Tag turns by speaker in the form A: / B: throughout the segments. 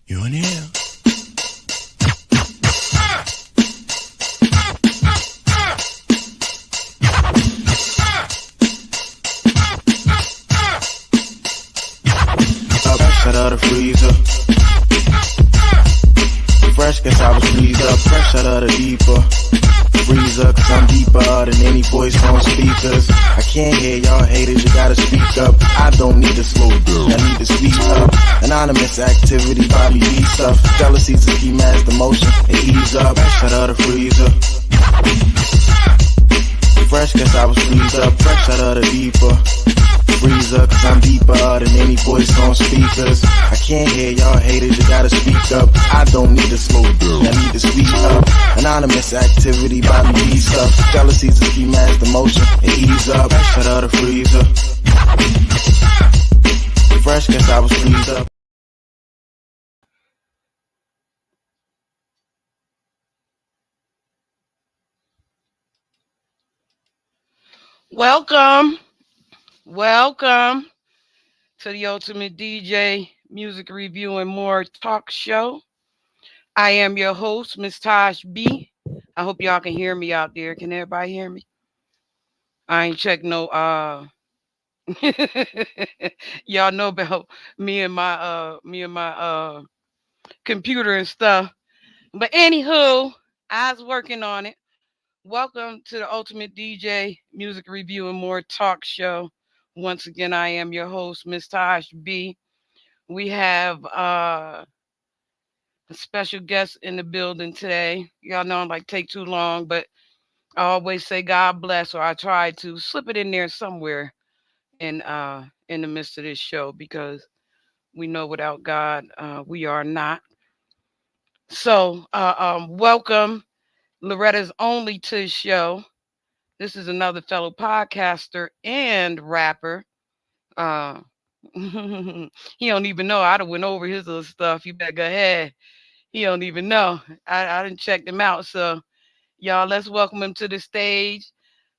A: You in here? Fresh out of the freezer. Fresh, guess I was freezed up. Fresh out of the deeper freezer, cause I'm deeper than any voice on speakers. I can't hear y'all haters, you gotta speak up. I don't need to slow down, I need to speak up. Anonymous activity, Bobby B stuff. Jealousy's a key master motion, and ease up. Fresh out of the freezer. Fresh, guess I was freezed up. Fresh out of the deeper freezer, cause I'm deeper than any voice on speakers. I can't hear y'all haters, you gotta speak up. I don't need to slow down, I need to speak up. Anonymous activity, Bobby B stuff. Jealousy's a key master motion, and ease up. Fresh out of the freezer. Fresh, guess I was freezed up.
B: Welcome to the Ultimate DJ Music Review and More Talk Show. I am your host, Miss Tosh B. I hope y'all can hear me out there. Can everybody hear me? I ain't checked no y'all know about me and my computer and stuff. But anywho, I was working on it. Welcome to the Ultimate DJ Music Review and More Talk Show. Once again, I am your host, Miss Tosh B. We have a special guest in the building today. Y'all know I like take too long, but I always say God bless, or I try to slip it in there somewhere in the midst of this show, because we know without God we are not. So welcome Loretta's Only to the show. This is another fellow podcaster and rapper. Uh, he don't even know. I done went over his little stuff. You better go ahead. He don't even know. I didn't check him out. So y'all, let's welcome him to the stage.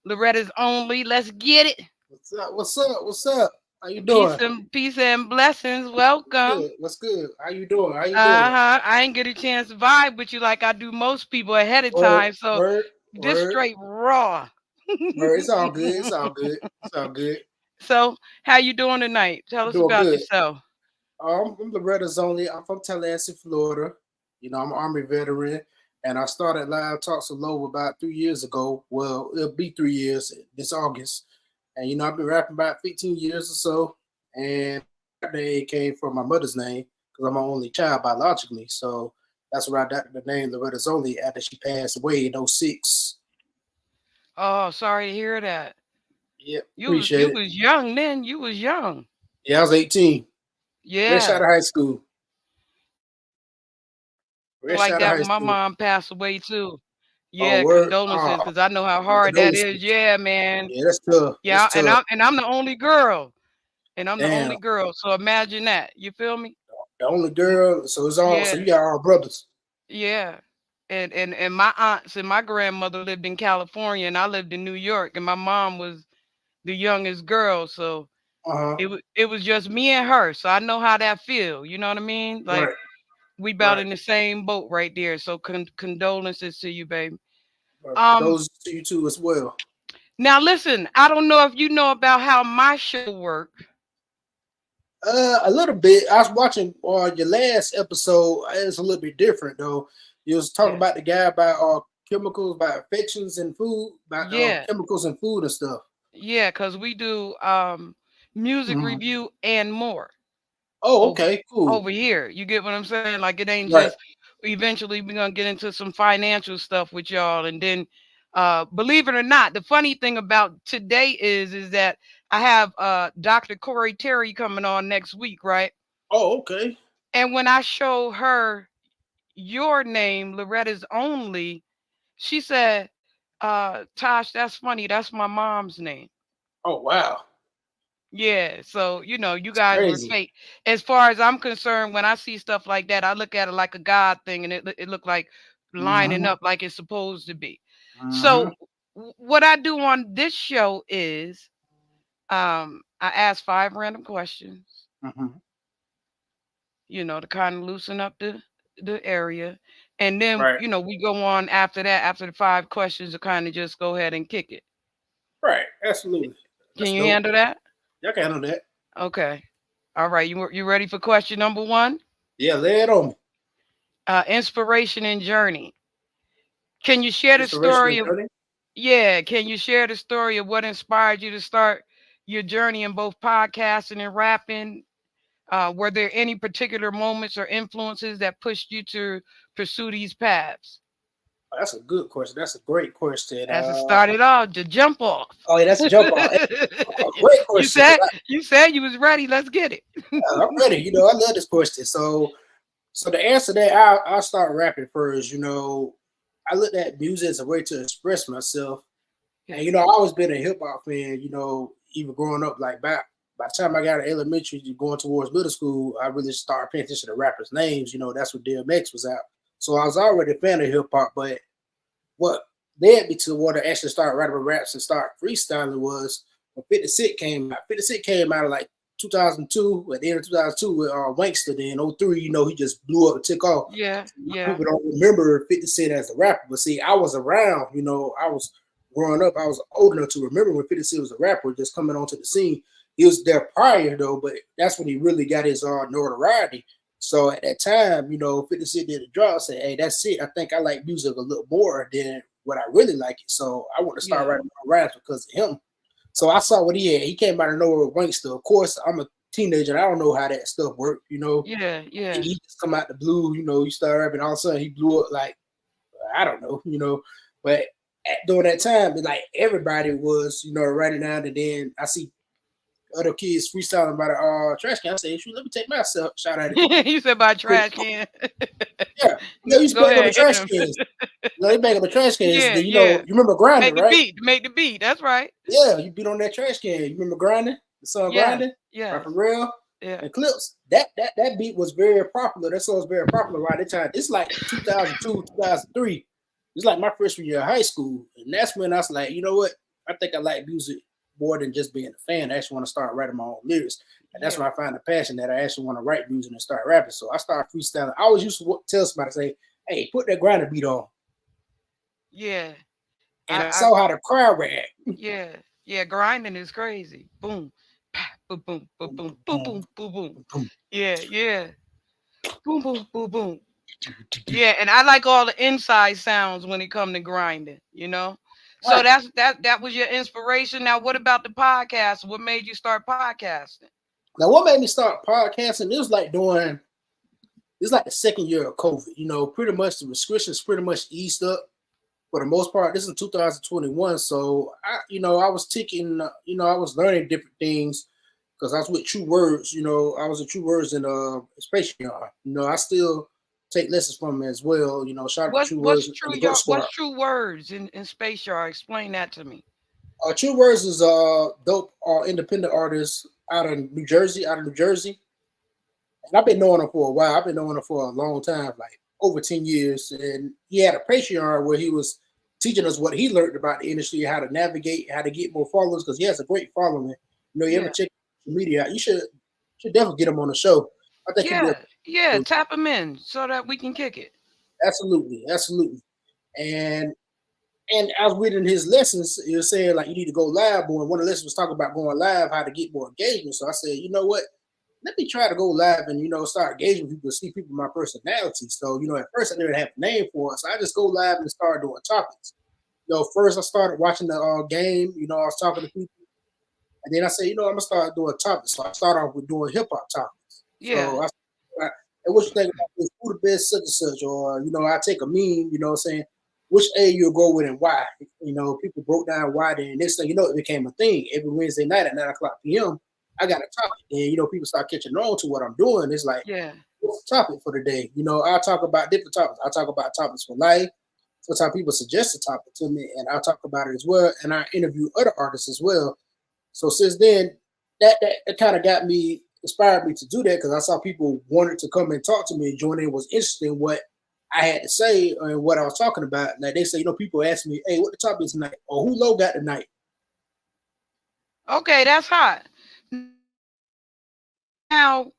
B: Loretta's Only. Let's get it.
C: What's up? What's up? What's up? How you doing?
B: Peace and blessings. Welcome.
C: Good. What's good? How you doing? How you doing?
B: Uh-huh. I ain't get a chance to vibe with you like I do most people ahead of
C: Word,
B: time. So
C: word,
B: this
C: word,
B: straight raw.
C: word. It's all good. It's all good. It's all good.
B: So how you doing tonight? Tell
C: I'm
B: us
C: doing
B: about
C: good.
B: yourself.
C: I'm Loretta's only. I'm from Tallahassee, Florida. You know, I'm an Army veteran, and I started Live Talks with Low about 3 years ago. Well, it'll be 3 years this August. And you know, I've been rapping about 15 years or so. And that name came from my mother's name because I'm my only child biologically. So that's where I got the name Loretta's Only after she passed away in '06.
B: Oh, sorry to hear that.
C: Yep,
B: You
C: appreciate it.
B: was young then. You was young.
C: Yeah, I was 18. Fresh out
B: Yeah.
C: of high school. Fresh
B: Like
C: out of
B: that
C: high
B: when my
C: school.
B: mom passed away too.
C: Oh,
B: Yeah,
C: word.
B: condolences, because I know how
C: My
B: hard that is.
C: condolences.
B: Yeah, man.
C: Yeah, that's tough. That's
B: Yeah, and
C: tough.
B: I'm the only girl. And I'm the only
C: Damn.
B: girl. So imagine that. You feel me?
C: The only
B: M-
C: girl. So it's all. So
B: Yeah,
C: you got all brothers.
B: yeah. And my aunts and my grandmother lived in California and I lived in New York, and my mom was the youngest girl. So
C: Uh huh.
B: it was just me and her. So I know how that feel. You know what I mean? Like
C: Right.
B: we about
C: Right.
B: in the same boat right there. So condolences to you, baby. Um
C: Those to you too as well.
B: Now listen, I don't know if you know about how my show works.
C: A little bit. I was watching your last episode. It's a little bit different though. You was talking
B: Yeah.
C: about the guy about chemicals, about infections and food, about
B: Yeah.
C: chemicals and food and stuff.
B: Yeah, because we do music
C: Hmm.
B: review and more
C: Oh,
B: over
C: okay, cool.
B: over here. You get what I'm saying? Like it ain't
C: Right.
B: just eventually we're gonna get into some financial stuff with y'all. And then believe it or not, the funny thing about today is that I have Dr. Corey Terry coming on next week, right?
C: Oh, okay.
B: And when I show her your name, Loretta's Only, she said, Tosh, that's funny. That's my mom's name.
C: Oh, wow.
B: Yeah. So, you
C: It's
B: guys were
C: crazy.
B: fake. As far as I'm concerned, when I see stuff like that, I look at it like a God thing, and it looked like lining
C: Hmm.
B: up like it's supposed to be.
C: Hmm.
B: So what I do on this show is I ask 5 random questions.
C: Hmm.
B: to kind of loosen up the area. And then,
C: Right.
B: we go on after that, after the 5 questions, to kind of just go ahead and kick it.
C: Right. Absolutely.
B: Can
C: That's
B: you
C: dope.
B: handle that?
C: Y'all can handle that.
B: Okay. All right. You ready for question number one?
C: Yeah, lay it on me.
B: Inspiration and journey. Can you share the
C: Inspiration
B: story
C: and
B: of,
C: journey.
B: yeah, can you share the story of what inspired you to start your journey in both podcasting and rapping? Were there any particular moments or influences that pushed you to pursue these paths?
C: Oh, that's a good question. That's a great question.
B: As it started off, to jump off.
C: Oh, yeah, that's a jump on. A great
B: you
C: question.
B: said you said you was ready. Let's get it.
C: I'm ready. I love this question. So the answer that I'll start rapping first. I looked at music as a way to express myself, and I always been a hip hop fan. Even growing up, like by the time I got to elementary, going towards middle school, I really started paying attention to rappers' names. That's what DMX was out. So I was already a fan of hip hop, but what led me to want to actually start writing raps and start freestyling was when 50 Cent came out. 50 Cent came out of like 2002, at the end of 2002 with Wankster. Then 03, he just blew up and took off.
B: Yeah, yeah.
C: People don't remember 50 Cent as a rapper, but see, I was around. I was growing up. I was old enough to remember when 50 Cent was a rapper, just coming onto the scene. He was there prior though, but that's when he really got his notoriety. So at that time, 50 Cent did a drop, said, "Hey, that's it. I think I like music a little more than what I really like it. So I want to start writing my raps because of him." So I saw what he had. He came out of nowhere with Wankster. Of course, I'm a teenager and I don't know how that stuff worked.
B: Yeah, yeah.
C: And he just come out the blue. He started rapping. All of a sudden, he blew up like I don't know. But during that time, like everybody was, writing down, and then I see other kids freestyling by the trash can. I say, "Shoot, let me take myself shot at it."
B: You said by trash can.
C: Yeah, you used to
B: Go
C: bang on the
B: ahead, hit
C: trash
B: him.
C: cans. They bang on the trash cans.
B: Yeah,
C: Then
B: yeah.
C: you remember grinding,
B: Make the
C: right?
B: beat. Make the beat. That's right.
C: Yeah, you beat on that trash can. You remember grinding? The song
B: Yes,
C: grinding,
B: yes.
C: Rapper Real,
B: Yeah.
C: and Clips. That beat was very popular. That song was very popular around that time. It's like 2002, 2003. It's like my freshman year of high school, and that's when I was like, you know what? I think I like music more than just being a fan. I actually want to start writing my own lyrics. And that's when I find the passion that I actually want to write music and start rapping. So I started freestyling. I always used to tell somebody, say, "Hey, put that grinder beat on."
B: Yeah.
C: And I saw how the crowd react.
B: Yeah. Yeah. Grinding is crazy. Boom. Boom, boom, boom, boom, boom, boom, boom, boom. Yeah, yeah. Boom, boom, boom, boom. Yeah, and I like all the inside sounds when it come to grinding, So
C: Right.
B: that was your inspiration. Now, what about the podcast? What made you start podcasting?
C: Now, what made me start podcasting? It's like the second year of COVID. Pretty much the restrictions pretty much eased up for the most part. This is 2021, so I was taking, I was learning different things because I was with True Words. I was at True Words in Space Yard. I still take lessons from him as well. Shout out to
B: What's
C: True
B: what's
C: Words
B: true
C: and the Goat
B: your
C: Squad.
B: what's true words in Space Yard? Explain that to me.
C: True Words is a dope independent artist out of New Jersey. And I've been knowing him for a while. I've been knowing him for a long time, like over 10 years. And he had a Patreon where he was teaching us what he learned about the industry, how to navigate, how to get more followers, because he has a great following. You ever
B: Yeah.
C: check social media out, you should definitely get him on the show. I think he'd be
B: Yeah. Tap him in so that we can kick it.
C: absolutely. And I was reading his lessons. He was saying like you need to go live, but one of the lessons was talking about going live, how to get more engagement. So I said, you know what? Let me try to go live and start engaging with people, see people my personality. So at first I didn't have a name for it, so I just go live and start doing topics. First I started watching the game. I was talking to people, and then I said, I'm gonna start doing topics. So I start off with doing hip hop topics.
B: Yeah.
C: So and what you think about this? Who the best such and such? Or I take a meme. Saying which A you'll go with and why. People broke down why. Then next thing it became a thing every Wednesday night at 9:00 p.m. I got a topic, and people start catching on to what I'm doing. It's like,
B: Yeah.
C: what's the topic for the day? I talk about different topics. I talk about topics for life. Sometimes people suggest a topic to me, and I talk about it as well. And I interview other artists as well. So since then, that kind of got me inspired me to do that because I saw people wanted to come and talk to me and join in. Was interested in what I had to say and what I was talking about. Like they say, people ask me, "Hey, what the topic is tonight?" Or "Who low got tonight?"
B: Okay, that's hot. Now,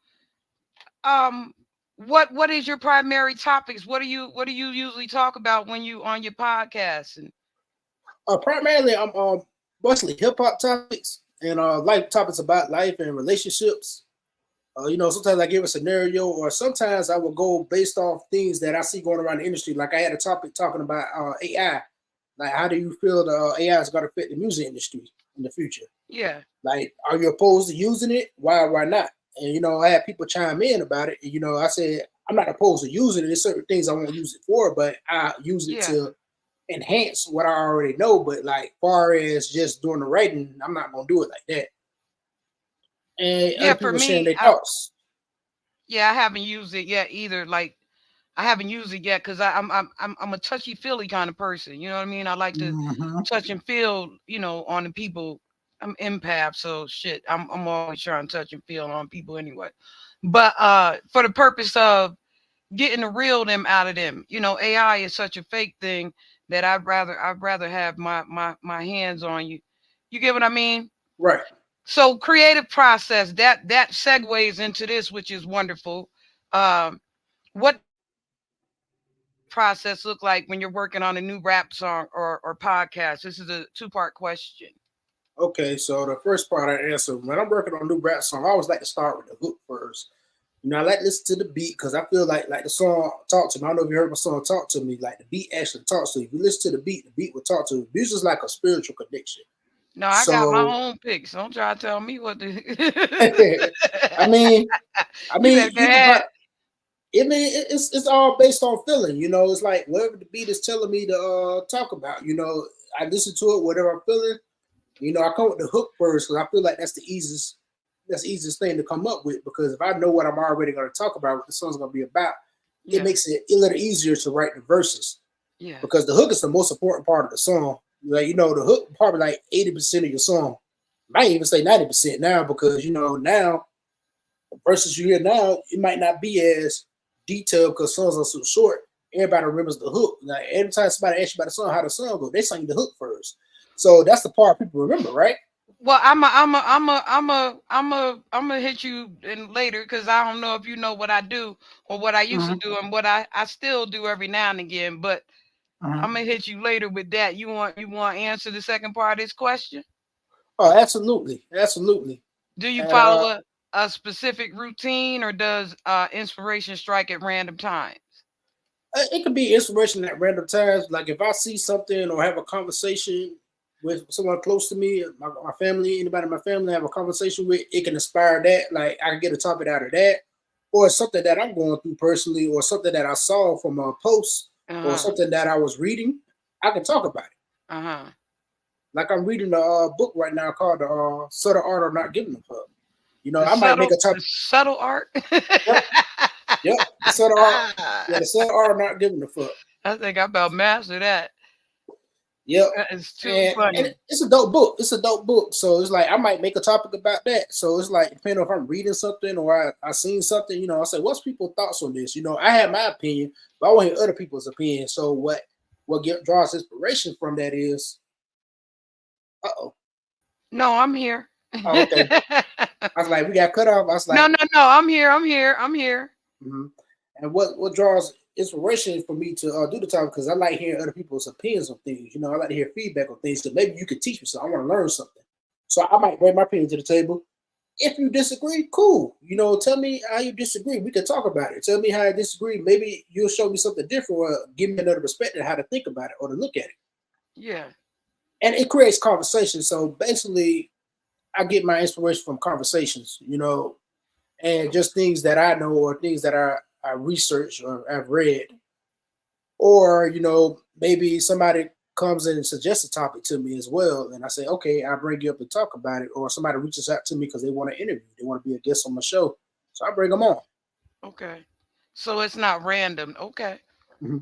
B: what is your primary topics? What do you usually talk about when you on your podcast? And
C: Primarily, I'm mostly hip hop topics and life topics about life and relationships. Sometimes I give a scenario, or sometimes I will go based off things that I see going around the industry. Like I had a topic talking about AI. Like, how do you feel the AI is going to affect the music industry in the future?
B: yeah,
C: Like, are you opposed to using it? Why not? And I had people chime in about it. And, I said I'm not opposed to using it. There's certain things I won't use it for, but I use it
B: yeah,
C: to enhance what I already know. But like, far as just doing the writing, I'm not gonna do it like that. And
B: yeah.
C: other
B: For
C: people sharing
B: me,
C: their thoughts.
B: I haven't used it yet either. Like I haven't used it yet because I'm a touchy feely kind of person. You know what I mean? I like to
C: Mm-hmm.
B: touch and feel, on the people. I'm empath, so shit. I'm always trying to touch and feel on people anyway. But for the purpose of getting the real them out of them, AI is such a fake thing that I'd rather have my hands on you. You get what I mean?
C: Right.
B: So creative process that segues into this, which is wonderful. What process look like when you're working on a new rap song or podcast? This is a two-part question.
C: Okay, so the first part I answer, when I'm working on a new rap song, I always like to start with the hook first. I like to listen to the beat because I feel like the song talk to me. I don't know if you heard my song talk to me. Like the beat actually talks to you. If you listen to the beat will talk to you. Music's is like a spiritual connection.
B: No, I got my
C: So
B: own picks. Don't try to tell me what to.
C: I mean,
B: You better go
C: you can
B: ahead.
C: probably. It's all based on feeling. It's like whatever the beat is telling me to talk about. I listen to it, whatever I'm feeling. I come with the hook first because I feel like that's the easiest thing to come up with, because if I know what I'm already going to talk about, what the song's going to be about, it
B: Yeah,
C: makes it a little easier to write the verses,
B: yeah,
C: because the hook is the most important part of the song. Like, the hook probably like 80% of your song. I might even say 90% now, because now verses you hear now, it might not be as detailed because songs are so short. Everybody remembers the hook. Like every time somebody asks you about the song, how the song go, they sing the hook first. So that's the part people remember, right?
B: well, I'm a hit you in later because I don't know if you know what I do or what I used to
C: Mm-hmm.
B: do and what I still do every now and again. But I'm
C: Mm-hmm.
B: gonna hit you later with that. You want to answer the second part of this question?
C: Oh, absolutely, absolutely.
B: Do you
C: And
B: follow a specific routine or does inspiration strike at random times?
C: it could be inspiration at random times. Like if I see something or have a conversation with someone close to me, my family, anybody in my family, I have a conversation with, it can inspire that. Like I can get a topic out of that, or something that I'm going through personally, or something that I saw from a post,
B: Uh
C: or
B: huh.
C: something that I was reading. I can talk about it.
B: Uh huh.
C: Like I'm reading a book right now called The Subtle Art of Not Giving a Fuck.
B: The
C: I might make
B: subtle
C: a
B: the
C: topic.
B: subtle art.
C: Yep, yep. The subtle art. Yeah, the subtle art of not giving a fuck.
B: I think I about mastered that.
C: Yep.
B: That is too
C: And
B: funny.
C: it's a dope book. It's a dope book. So it's like I might make a topic about that. So it's like depending on if I'm reading something or I seen something, I say, what's people's thoughts on this? I have my opinion, but I want to hear other people's opinion. So draws inspiration from that is, uh-oh.
B: No, I'm here.
C: Oh, okay. I was like, we got cut off. I was
B: No,
C: like,
B: no, no. I'm here. I'm here. I'm here.
C: mhm. And what draws inspiration for me to do the topic, because I like hearing other people's opinions on things. I like to hear feedback on things. So maybe you could teach me something. I want to learn something. So I might bring my opinion to the table. If you disagree, cool. Tell me how you disagree. We can talk about it. Tell me how I disagree. Maybe you'll show me something different, or give me another perspective how to think about it or to look at it.
B: Yeah.
C: And it creates conversation. So basically, I get my inspiration from conversations, and just things that I know or things that I researched or I've read. Or, maybe somebody comes in and suggests a topic to me as well. And I say, okay, I'll bring you up and talk about it. Or somebody reaches out to me because they want to interview. They want to be a guest on my show. So I bring them on.
B: Okay. So it's not random. Okay.
C: Mm-hmm.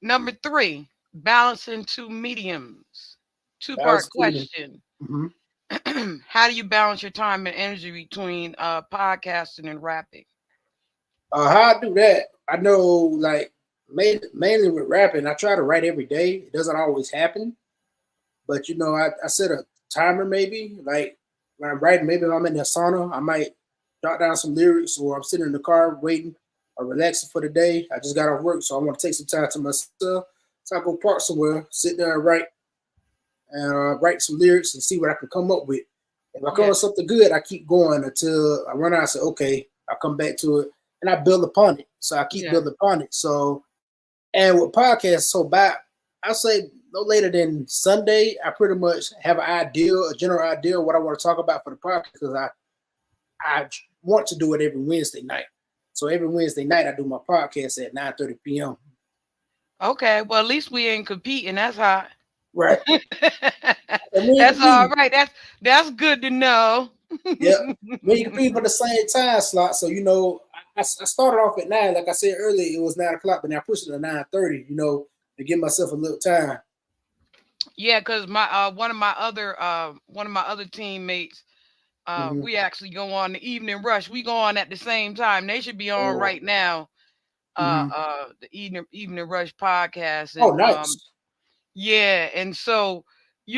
B: Number three, balancing two mediums. Two
C: That was
B: part
C: feeling.
B: question.
C: Mm-hmm.
B: How do you balance your time and energy between podcasting and rapping?
C: How I do that, I know, like, mainly with rapping, I try to write every day. It doesn't always happen. But, I set a timer maybe. Like, when I'm writing, maybe if I'm in the sauna, I might jot down some lyrics, or I'm sitting in the car waiting. relaxing for the day. I just got off work, so I want to take some time to myself. So I go park somewhere, sit there and write some lyrics and see what I can come up with. If I come up
B: Yeah.
C: with something good, I keep going until I run out. I say, okay, I'll come back to it, and I build upon it. So I keep
B: Yeah.
C: building upon it. So, and with podcasts, so by I say no later than Sunday, I pretty much have an idea, a general idea of what I want to talk about for the podcast because I want to do it every Wednesday night. So every Wednesday night I do my podcast at 9:30 p.m.
B: Okay. Well, at least we ain't competing. That's hot.
C: Right. And we ain't
B: That's all
C: competing.
B: right. That's good to know.
C: Yeah. We ain't competing for the same time slot. So, I started off at 9. Like I said earlier, it was 9 o'clock, but now I pushed it to 9:30, to give myself a little time.
B: Yeah, because my one of my other teammates,
C: Hmm.
B: we actually go on the evening rush. We go on at the same time. They should be on
C: Oh,
B: right now.
C: hmm.
B: The evening rush podcast,
C: Oh,
B: and
C: nice.
B: yeah, and so we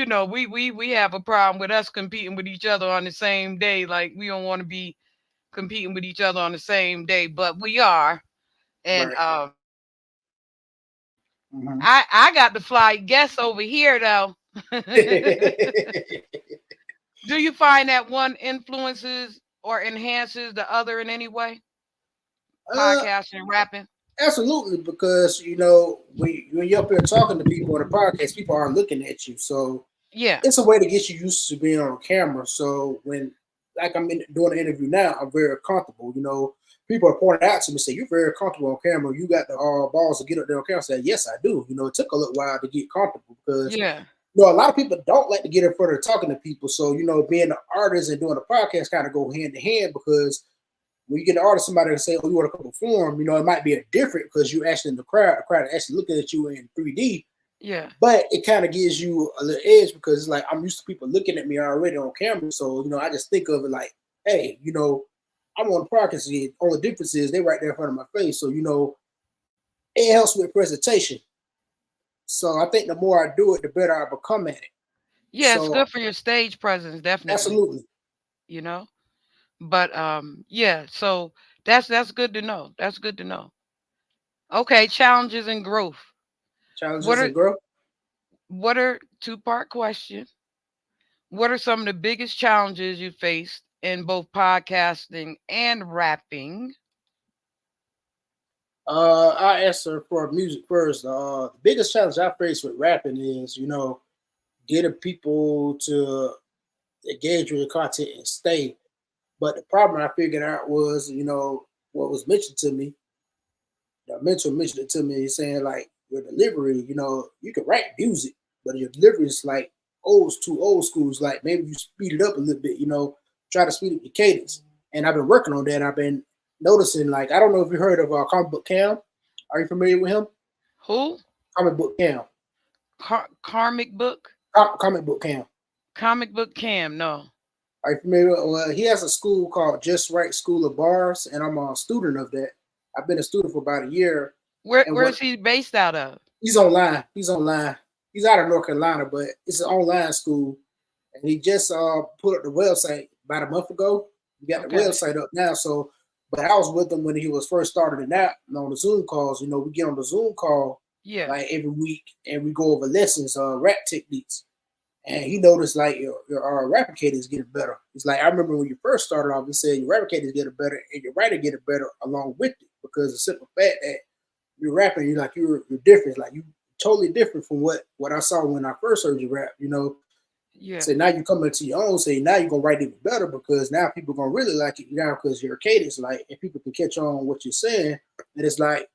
B: have a problem with us competing with each other on the same day. Like we don't want to be competing with each other on the same day, but we are. And
C: Right. Hmm.
B: I got the fly guest over here though. Do you find that one influences or enhances the other in any way?
C: uh,
B: Podcasting and rapping?
C: Absolutely, because when you're up here talking to people on the podcast, people are looking at you. So
B: Yeah.
C: it's a way to get you used to being on camera. So when, like, doing an interview now, I'm very comfortable. People are pointing out to me, say, "You're very comfortable on camera. You got the balls to get up there on camera." I said, "Yes, I do." It took a little while to get comfortable because
B: Yeah.
C: a lot of people don't like to get in front of talking to people. So being an artist and doing a podcast kind of go hand in hand because when you get an artist, somebody to say, "Oh, you want to come perform," it might be a different because you actually in the crowd actually looking at you in 3D.
B: Yeah.
C: But it kind of gives you a little edge because it's like I'm used to people looking at me already on camera. So, I just think of it like, hey, I'm on the podcast. The only difference is they right there in front of my face. So, it helps with presentation. So I think the more I do it, the better I become at it.
B: Yeah, it's
C: So
B: good for your stage presence, definitely.
C: absolutely.
B: You know? But yeah, so that's good to know. That's good to know. Okay, challenges and growth. What
C: Challenges
B: are
C: and growth.
B: two-part question. What are some of the biggest challenges you faced in both podcasting and rapping?
C: I answer for music first. The biggest challenge I face with rapping is, getting people to engage with the content and stay. But the problem I figured out was, what was mentioned to me. The mentor mentioned it to me, saying like your delivery, you can write music, but your delivery is like old schools. Like maybe you speed it up a little bit, try to speed up your cadence. And I've been working on that. I've been noticing, like, I don't know if you heard of Comic Book Cam. Are you familiar with him?
B: Who?
C: Comic Book Cam.
B: Karmic book?
C: Comic Book Cam.
B: Comic book Cam, no.
C: Are you familiar? Well, he has a school called Just Right School of Bars, and I'm a student of that. I've been a student for about a year, and
B: Where is
C: what
B: he based out of?
C: he's online. He's online. He's out of North Carolina, but it's an online school, and he just put up the website about a month ago. We got the
B: Okay.
C: website up now. So, but I was with him when he was first started in that and on the Zoom calls. We get on the Zoom call
B: Yeah.
C: like every week, and we go over lessons, rap techniques. And he noticed like your rapping cadence is getting better. It's like I remember when you first started off, he said your rapping cadence is getting better and your writing getting better along with it because the simple fact that you're rapping, you're different. Like you totally different from what I saw when I first heard you rap.
B: Yeah.
C: So now you come into your own. Say now you're gonna write even better because now people gonna really like it now because your cadence like and people can catch on what you're saying. And it's like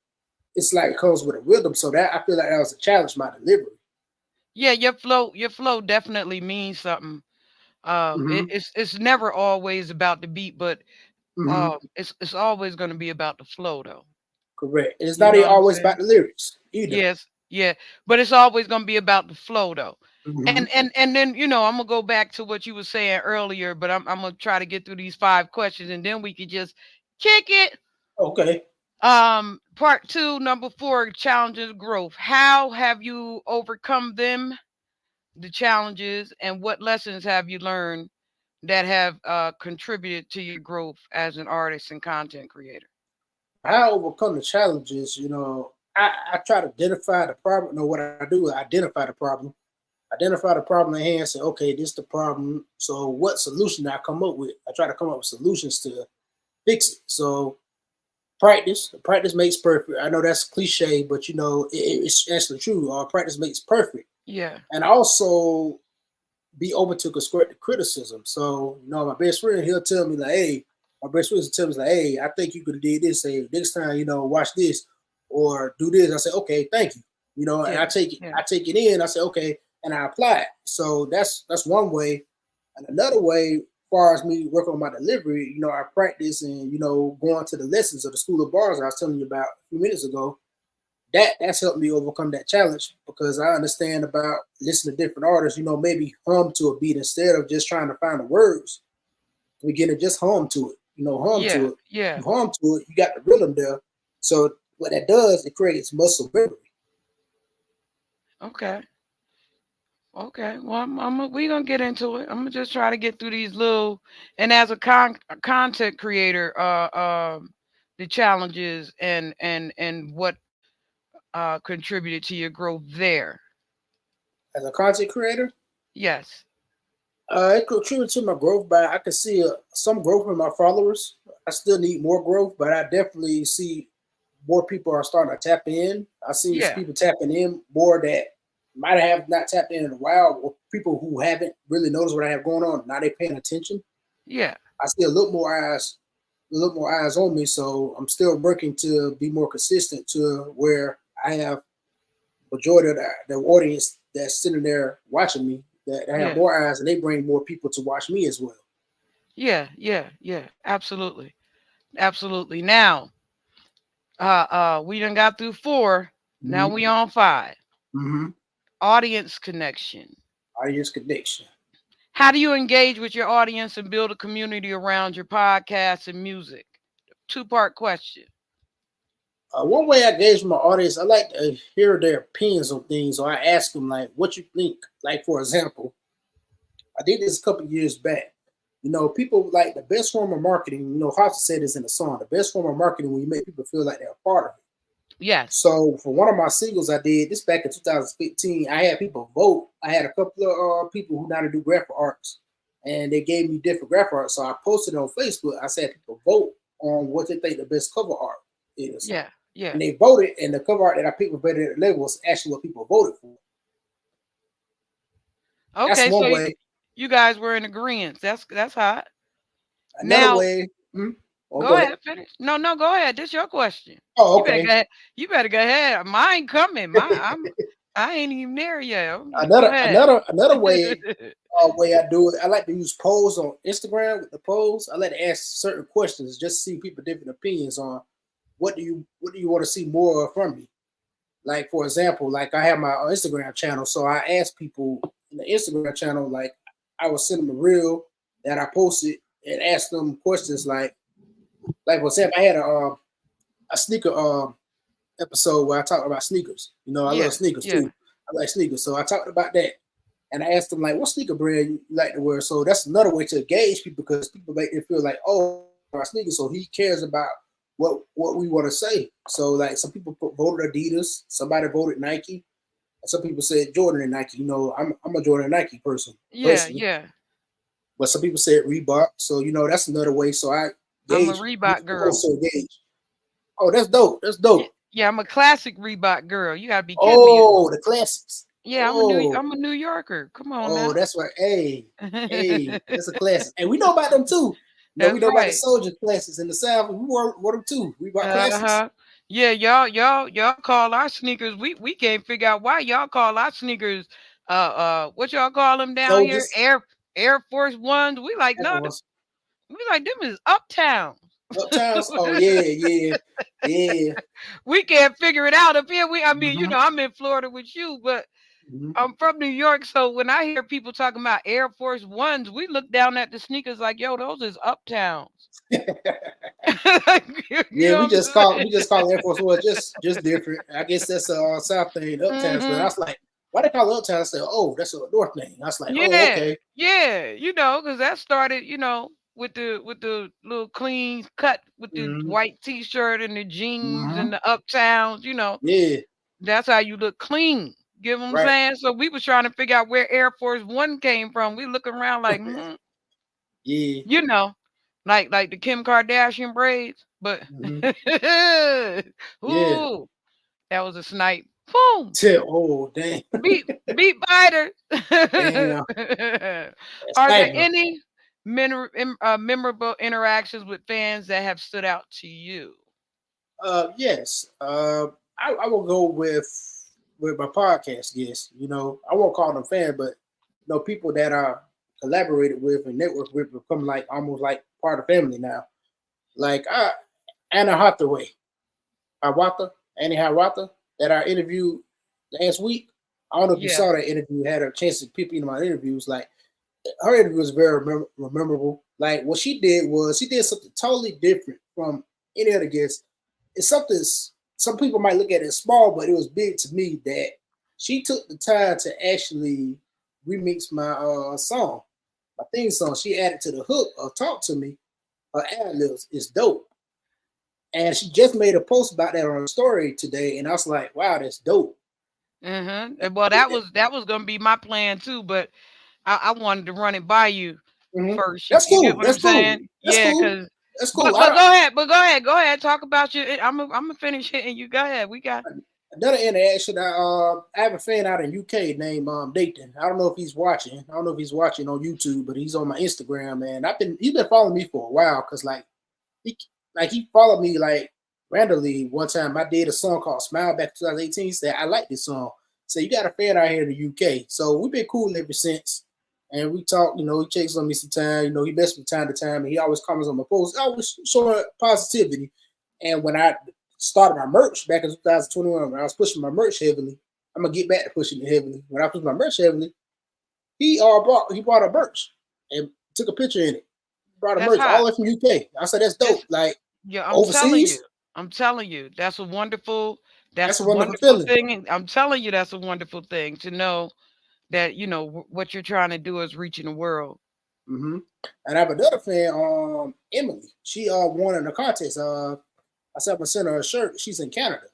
C: it comes with a rhythm. So that I feel like that was a challenge my delivery.
B: Yeah, your flow definitely means something.
C: Mm-hmm.
B: It's never always about the beat, but
C: Mm-hmm.
B: it's always going to be about the flow though.
C: Correct. And it's
B: You
C: not
B: know what I'm
C: always about
B: saying?
C: the lyrics either.
B: Yes, yeah, but it's always going to be about the flow though.
C: Mm-hmm.
B: And then I'm gonna go back to what you were saying earlier, but I'm gonna try to get through these 5 questions and then we could just kick it.
C: Okay.
B: Part two, number 4, challenges growth. How have you overcome them, the challenges, and what lessons have you learned that have contributed to your growth as an artist and content creator?
C: how I overcome the challenges, I try to identify the problem. No, what I do is identify the problem at hand, say, okay, this is the problem. So what solution do I come up with? I try to come up with solutions to fix it. So practice makes perfect. I know that's cliche, but it's actually true. Practice makes perfect.
B: Yeah.
C: And also be open to constructive criticism. So, my best friend, he'll tell me like, hey, my best friend will tell me like, hey, I think you could have did this. Say next time, watch this or do this. I say, okay, thank you. And I take it,
B: Yeah.
C: I take it in. I say, okay, and I apply it. So that's one way. And another way, as far as me working on my delivery, I practice and going to the lessons of the School of Bars I was telling you about a few minutes ago. That's helped me overcome that challenge because I understand about listening to different artists, maybe hum to a beat instead of just trying to find the words. We get to just hum to it, hum to
B: Yeah.
C: it.
B: Yeah.
C: You hum to it, you got the rhythm there. So what that does, it creates muscle memory.
B: Okay. Okay. Well, we gonna get into it. I'm gonna just try to get through these little, and as a content creator, the challenges and what contributed to your growth there.
C: As a content creator,
B: Yes.
C: it contributed to my growth, but I can see some growth in my followers. I still need more growth, but I definitely see more people are starting to tap in. I see
B: Yeah.
C: people tapping in more that might have not tapped in a while, or people who haven't really noticed what I have going on. Now they're paying attention.
B: Yeah.
C: I see a little more eyes on me. So I'm still working to be more consistent to where I have majority of the audience that's sitting there watching me that have
B: Yeah.
C: more eyes and they bring more people to watch me as well.
B: Yeah. Yeah. Yeah. Absolutely. Absolutely. Now, we done got through 4. Now
C: Mm-hmm.
B: we on 5.
C: Mm-hmm.
B: Audience connection.
C: Audience connection.
B: How do you engage with your audience and build a community around your podcast and music? Two-part question.
C: One way I gauge my audience, I like to hear their opinions on things, or I ask them like, "What you think?" Like for example, I did this a couple years back. People like the best form of marketing. Hoffa said this in the song. The best form of marketing when you make people feel like they're a part of it.
B: Yes.
C: So for one of my singles I did this back in 2015, I had people vote. I had a couple of people who know how to do graphic arts, and they gave me different graphic art. So I posted it on Facebook. I said people vote on what they think the best cover art is,
B: Yeah. Yeah.
C: and they voted. And the cover art that I picked for better than the label was actually what people voted for. That's
B: Okay, so
C: one way.
B: you guys were in agreement. That's hot.
C: Another
B: Now,
C: way. Oh,
B: go
C: go ahead.
B: ahead, finish. No, no, go ahead. This your question.
C: Oh,
B: You better go
C: okay.
B: ahead. You better go ahead. Mine coming. I ain't even there yet. You go
C: another
B: ahead.
C: another another way I do it. I like to use polls on Instagram with the polls. I like to ask certain questions just to see people different opinions on what do you want to see more from me. Like for example, like I have my Instagram channel, so I ask people in the Instagram channel, like I would send them a reel that I posted and ask them questions like for example, I had a sneaker episode where I talked about sneakers. I love
B: Yeah,
C: sneakers
B: yeah,
C: too. I like sneakers, so I talked about that. And I asked them like, what sneaker brand you like to wear? So that's another way to engage people because people make it feel like, oh, our sneakers. So he cares about what we want to say. So like some people voted Adidas, somebody voted Nike, and some people said Jordan and Nike. I'm a Jordan and Nike person
B: yeah,
C: personally,
B: yeah.
C: but some people said Reebok. So that's another way. So I
B: I'm a
C: gauge
B: Reebok girl.
C: also engage. Oh, that's dope. That's dope.
B: Yeah, I'm a classic Reebok girl. You gotta be kidding me.
C: Oh, the classics.
B: Yeah,
C: Oh,
B: I'm a New Yorker. Come on
C: oh,
B: now.
C: that's right. Hey, that's a classic. And we know about them too. We
B: That's
C: know about the
B: right.
C: soldier classics in the South. We wore them too. We bought classics.
B: Uh-huh. Yeah, y'all call our sneakers. We can't figure out why y'all call our sneakers what y'all call them down here?
C: Soldiers.
B: Air Force Ones. We like
C: That
B: no,
C: was
B: we like them is uptown.
C: uptowns. Oh yeah.
B: We can't figure it out up here. I mean,
C: Mm-hmm.
B: I'm in Florida with you, but
C: Mm-hmm.
B: I'm from New York, so when I hear people talking about Air Force Ones, we look down at the sneakers like, yo, those is uptowns. You
C: Yeah,
B: know
C: we
B: what I'm
C: just call
B: saying?
C: Air Force One just different. I guess that's a South thing, uptowns. But I
B: Hmm.
C: was like, why they call it uptown? I said, oh, that's a North thing. I was like, oh,
B: Yeah,
C: okay.
B: yeah, because that started, with the little clean cut with the
C: Mhm.
B: white t-shirt and the jeans
C: Mhm.
B: and the uptowns, you know.
C: Yeah.
B: That's how you look clean. Get what I'm
C: Right.
B: saying? So we was trying to figure out where Air Force One came from. We looking around like,
C: Yeah.
B: you know, like the Kim Kardashian braids, but
C: Mhm. Yeah.
B: ooh, that was a snipe. Boom.
C: Oh, damn.
B: Beat biter.
C: Damn. That's
B: Are there
C: sniper.
B: any memorable interactions with fans that have stood out to you?
C: Yes. I will go with my podcast guests. You know, I won't call them fan, but people that I collaborated with and network with become like almost like part of family now. Like Anna Hathaway, Hiawatha, Annie Hiawatha, that I interviewed last week. I don't know if you
B: Yeah.
C: saw that interview. Had a chance to peep into my interviews. Like her interview was very memorable. Like what she did was she did something totally different from any other guest. It's something some people might look at it small, but it was big to me that she took the time to actually remix my song, my theme song. She added to the hook of "Talk to Me." Her ad libs is dope, and she just made a post about that on her story today, and I was like, "Wow, that's dope."
B: Well, that was gonna be my plan too, but I wanted to run it by you
C: Mhm.
B: first. You,
C: That's
B: you get
C: cool.
B: what I'm
C: That's cool.
B: saying?
C: That's
B: Yeah,
C: cool.
B: cause
C: That's
B: but
C: cool.
B: but go ahead, go ahead. Talk about your. I'm gonna finish it, and you go ahead. We got.
C: Another interaction. I have a fan out in UK named Dayton. I don't know if he's watching. I don't know if he's watching on YouTube, but he's on my Instagram, and he's been following me for a while because he he followed me like randomly one time. I did a song called "Smile" back in 2018. He said I like this song. So you got a fan out here in the UK. So we've been cool ever since. And we talk, he checks on me sometimes, he messages me time to time, and he always comments on my posts, always showing positivity. And when I started my merch back in 2021, when I was pushing my merch heavily, I'm gonna get back to pushing it heavily. When I pushed my merch heavily, he brought a merch and took a picture in it. Brought a
B: That's
C: merch all
B: hot.
C: the way from UK. I said that's dope.
B: It's
C: Like
B: yeah. I'm telling you.
C: overseas,
B: I'm telling you. That's a wonderful.
C: that's
B: That's
C: a
B: a
C: wonderful
B: wonderful
C: feeling.
B: thing. And I'm telling you, that's a wonderful thing to know that what you're trying to do is reaching the world.
C: Hmm. And I have another fan, Emily. She won in a contest. I said I'm gonna send her a shirt. She's in Canada.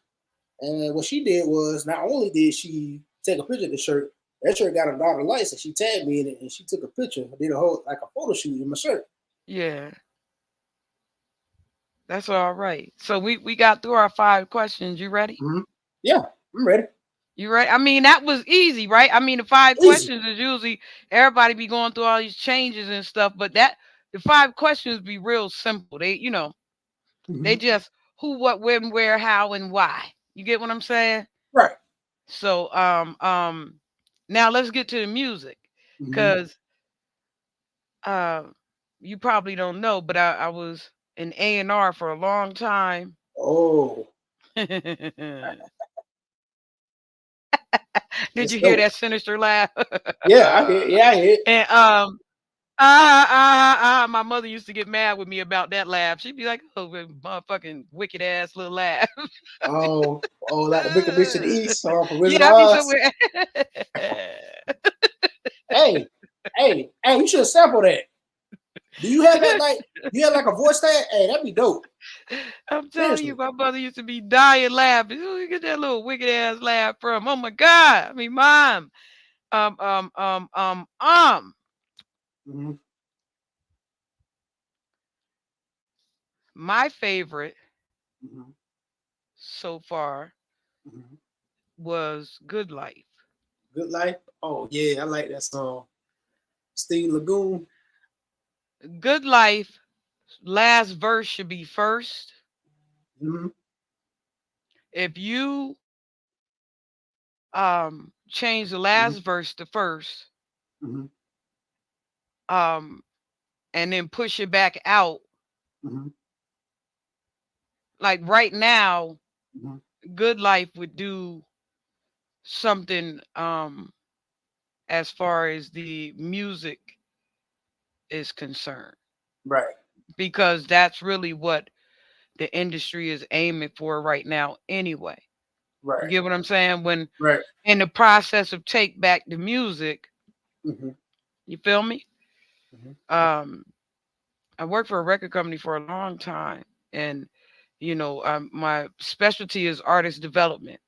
C: And what she did was not only did she take a picture of the shirt, that shirt got a daughter license. She tagged me in it and she took a picture. I did a whole like a photo shoot in my shirt.
B: Yeah, that's all right. So we got through our 5 questions. You ready?
C: Hmm. Yeah, I'm ready.
B: You ready? I mean, that was easy, right? I mean, the five
C: Easy.
B: questions is usually everybody be going through all these changes and stuff, but the 5 questions be real simple. They
C: Hmm.
B: just who, what, when, where, how, and why. You get what I'm saying?
C: Right.
B: So now let's get to the music,
C: Hmm.
B: because uh you probably don't know, but I was in A&R for a long time.
C: Oh,
B: Did
C: it's
B: you hear
C: dope.
B: that sinister laugh?
C: Yeah, I hear. Yeah, I hear.
B: And my mother used to get mad with me about that laugh. She'd be like, "Oh, motherfucking wicked ass little laugh."
C: Like the Big Bitch of the East, from Wizard
B: Yeah,
C: of
B: I be
C: Oz.
B: somewhere.
C: Hey, hey, you should sample that. Do you have that like? You have like a voice that? Hey, that'd be dope.
B: I'm telling you,
C: Seriously.
B: my mother used to be dying laughing. Where you get that little wicked ass laugh from? Oh my god! I mean, mom. Um, um, um, um, um.
C: Hmm.
B: My favorite
C: Hmm.
B: so far
C: Hmm.
B: was "Good Life."
C: Good Life. Oh yeah, I like that song. Steve Lagoon.
B: "Good Life." Last verse should be first.
C: Hmm.
B: If you change the
C: Hmm.
B: last verse to first,
C: Hmm.
B: um, and then push it back out,
C: Hmm.
B: like right now,
C: Hmm.
B: "Good Life" would do something as far as the music is concerned,
C: Right.
B: because that's really what the industry is aiming for right now anyway. You
C: Right.
B: get what I'm saying? When
C: Right.
B: in the process of take back the music,
C: Hmm.
B: you feel me?
C: Hmm.
B: Um I worked for a record company for a long time, and my specialty is artist development.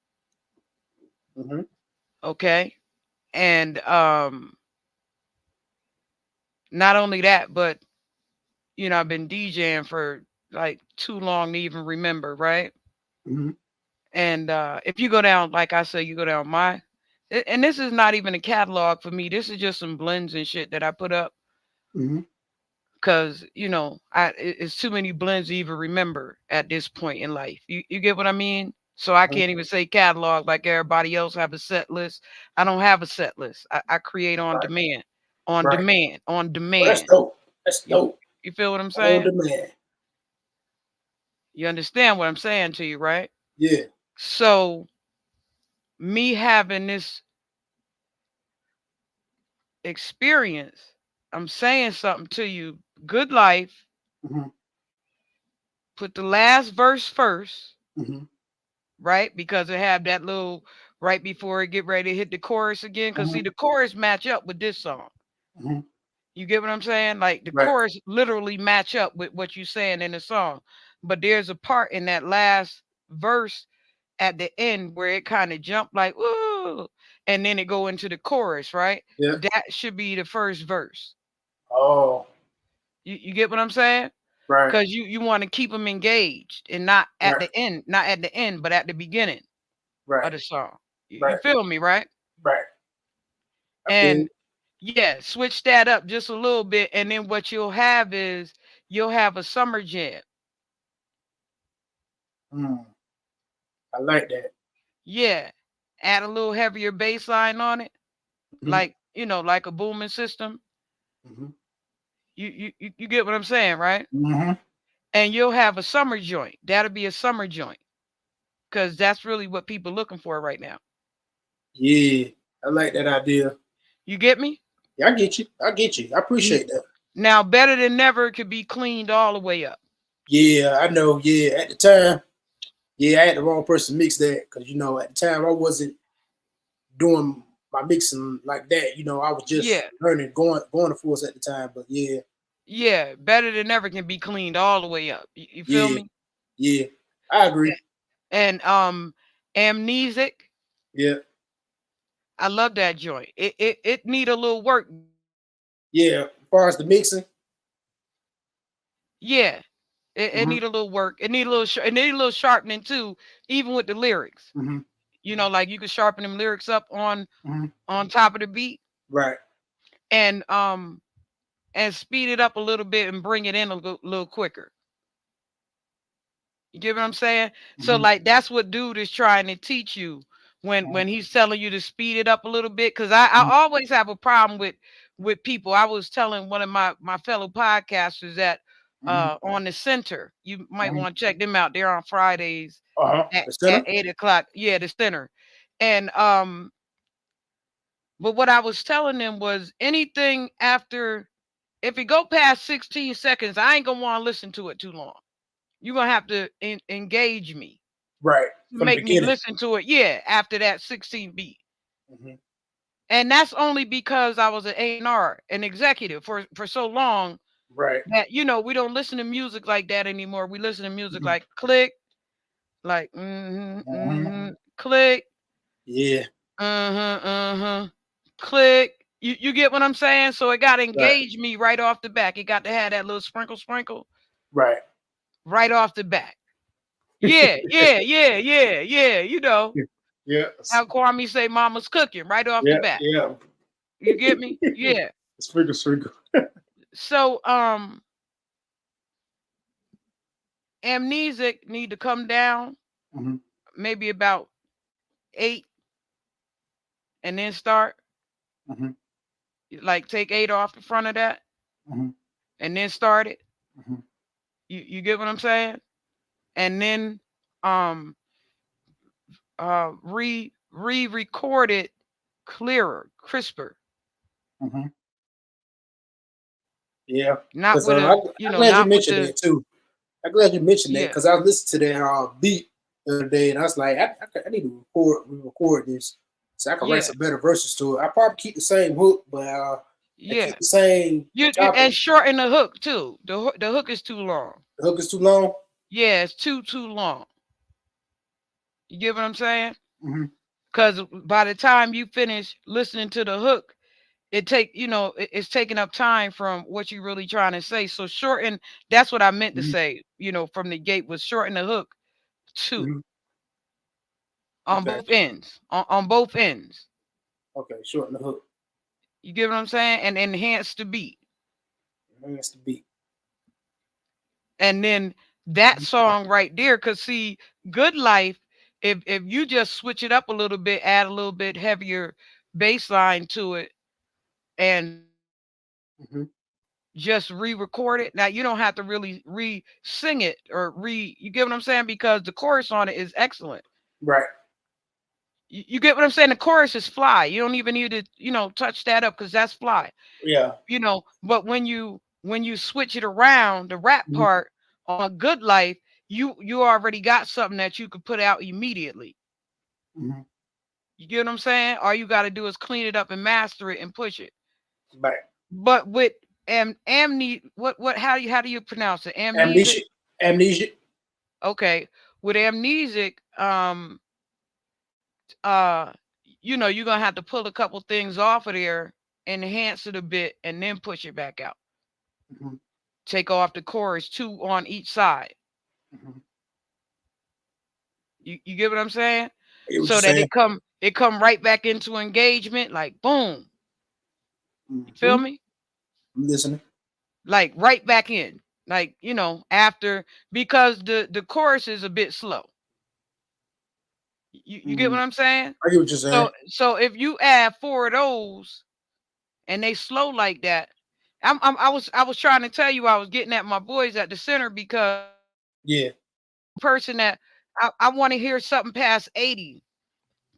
C: Mm-hmm.
B: Okay, and not only that, but I've been DJing for like too long to even remember, right?
C: Mm-hmm.
B: And if you go down, like I say, you go down and this is not even a catalog for me. This is just some blends and shit that I put up
C: Mm-hmm.
B: because it's too many blends to even remember at this point in life. You get what I mean? So I can't even say catalog like everybody else have a set list. I don't have a set list. I create on
C: Right.
B: demand, on
C: Right.
B: demand, on
C: Well, that's
B: demand.
C: dope. That's
B: You,
C: dope.
B: you feel what I'm
C: On
B: saying?
C: demand.
B: You understand what I'm saying to you, right?
C: Yeah.
B: So me having this experience, I'm saying something to you. Good life.
C: Mm-hmm.
B: Put the last verse first,
C: Mm-hmm.
B: right? Because it have that little right before it get ready to hit the chorus again. Because
C: Mm-hmm.
B: see, the chorus match up with this song.
C: Mm-hmm.
B: You get what I'm saying? Like the
C: Right.
B: chorus literally match up with what you're saying in the song. But there's a part in that last verse at the end where it kind of jump like ooh, and then it go into the chorus, right?
C: Yeah.
B: That should be the first verse.
C: Oh.
B: You get what I'm saying?
C: Right.
B: Because you want to keep them engaged and not at
C: Right.
B: the end, not at the end, but at the beginning
C: Right.
B: of the song. You
C: Right.
B: feel me, right?
C: Right. I feel
B: And
C: it.
B: yeah, switch that up just a little bit, and then what you'll have is you'll have a summer jam.
C: Mm. I like that.
B: Yeah, add a little heavier bass line on it,
C: Mm-hmm.
B: like like a booming system.
C: Mm-hmm.
B: You get what I'm saying, right?
C: Mm-hmm.
B: And you'll have a summer joint. That'll be a summer joint because that's really what people looking for right now.
C: Yeah. I like that idea.
B: You get me?
C: Yeah, I get you. I get you. I appreciate that.
B: Now, better than never could be cleaned all the way up.
C: Yeah, I know. Yeah, at the time, yeah, I had the wrong person mix that because at the time I wasn't doing my mixing like that. I was just
B: Yeah,
C: learning, going to force at the time. But yeah,
B: yeah, better than never can be cleaned all the way up. You feel
C: yeah,
B: me?
C: yeah, I agree.
B: And amnesic.
C: Yeah,
B: I love that joint. It need a little work.
C: yeah. As far as the mixing,
B: Yeah, it
C: mm-hmm,
B: need a little work. It need a little it need a little sharpening too, even with the lyrics.
C: mm-hmm,
B: Like you could sharpen them lyrics up
C: mm-hmm,
B: on top of the beat
C: right.
B: and speed it up a little bit and bring it in a little quicker. You get what I'm saying? So
C: Mm-hmm,
B: like that's what dude is trying to teach you when he's telling you to speed it up a little bit. Cause I
C: mm-hmm,
B: always have a problem with people. I was telling one of my fellow podcasters that
C: mm-hmm,
B: on the center, you might
C: mm-hmm.
B: want to check them out. They're on Fridays
C: Uh-huh.
B: at,
C: The
B: at
C: center,
B: 8 o'clock. Yeah, the center. And but what I was telling them was anything after if it go past 16 seconds, I ain't gonna want to listen to it too long. You're gonna have to engage me
C: right
B: to
C: from the
B: make me
C: beginning.
B: listen to it. Yeah, after that 16 beat.
C: Mm-hmm,
B: And that's only because I was an A&R, an executive for so long
C: right.
B: that we don't listen to music like that anymore. We listen to music
C: Mm-hmm,
B: like click, like
C: mm-hmm.
B: click,
C: Yeah,
B: click. You get what I'm saying? So it got to
C: right,
B: engage me right off the back. It got to have that little sprinkle
C: right.
B: right off the back. Yeah, yeah, yeah, yeah, yeah.
C: Yeah,
B: How Kwame say mama's cooking right off the
C: yeah,
B: bat.
C: yeah.
B: You get me? Yeah.
C: Sprinkle, sprinkle.
B: So amnesic need to come down
C: Mm-hmm,
B: maybe about 8 and then start.
C: mm-hmm,
B: Like take 8 off the front of that
C: mm-hmm,
B: and then start it.
C: mm-hmm.
B: You get what I'm saying? And then um re-record it clearer, crisper.
C: Mm-hmm. Yeah,
B: Not
C: because
B: with a,
C: I'm glad you
B: not with
C: mentioned
B: the
C: that too. I'm glad you mentioned that
B: yeah.
C: because I listened to that beat the other day and I was like, I need to record this so I can write
B: Yeah.
C: some better verses to it. I probably keep the same hook, but and keep
B: Yeah.
C: the same
B: You
C: topic.
B: and shorten the hook too. The hook is too long.
C: The hook is too long.
B: Yeah, it's too long. You get what I'm saying?
C: Mm-hmm.
B: Because by the time you finish listening to the hook, it's taking up time from what you're really trying to say. So shorten. That's what I meant to
C: Mm-hmm.
B: say. From the gate was shorten the hook too
C: Mm-hmm.
B: on
C: Okay.
B: both ends. On both ends.
C: Okay. Shorten the hook.
B: You get what I'm saying? And enhance the beat.
C: That's the beat.
B: And then that song right there, cause see, Good Life, if you just switch it up a little bit, add a little bit heavier bass line to it, and
C: Mm-hmm.
B: just re-record it. Now you don't have to really re-sing it or you get what I'm saying? Because the chorus on it is excellent.
C: Right.
B: You get what I'm saying? The chorus is fly. You don't even need to, touch that up because that's fly.
C: Yeah.
B: But when you switch it around, the rap
C: Mm-hmm.
B: part on Good Life, you already got something that you could put out immediately.
C: Mm-hmm.
B: You get what I'm saying? All you got to do is clean it up and master it and push it.
C: Right.
B: But with what how do you pronounce it? Amnesic?
C: Amnesia. Amnesia.
B: Okay. With amnesic, uh you're gonna have to pull a couple things off of there, enhance it a bit, and then push it back out.
C: Mm-hmm.
B: Take off the chorus, two on each side.
C: Mm-hmm.
B: You get what I'm saying?
C: I get what you're
B: So that
C: saying.
B: it come right back into engagement, like boom. You
C: Mm-hmm.
B: feel me?
C: I'm listening.
B: Like right back in. Like, after, because the chorus is a bit slow. You get
C: Mm-hmm.
B: what I'm saying?
C: I get what you're saying.
B: So if you add four of those and they slow like that, I was trying to tell you I was getting at my boys at the center because
C: Yeah.
B: person that I want to hear something past 80,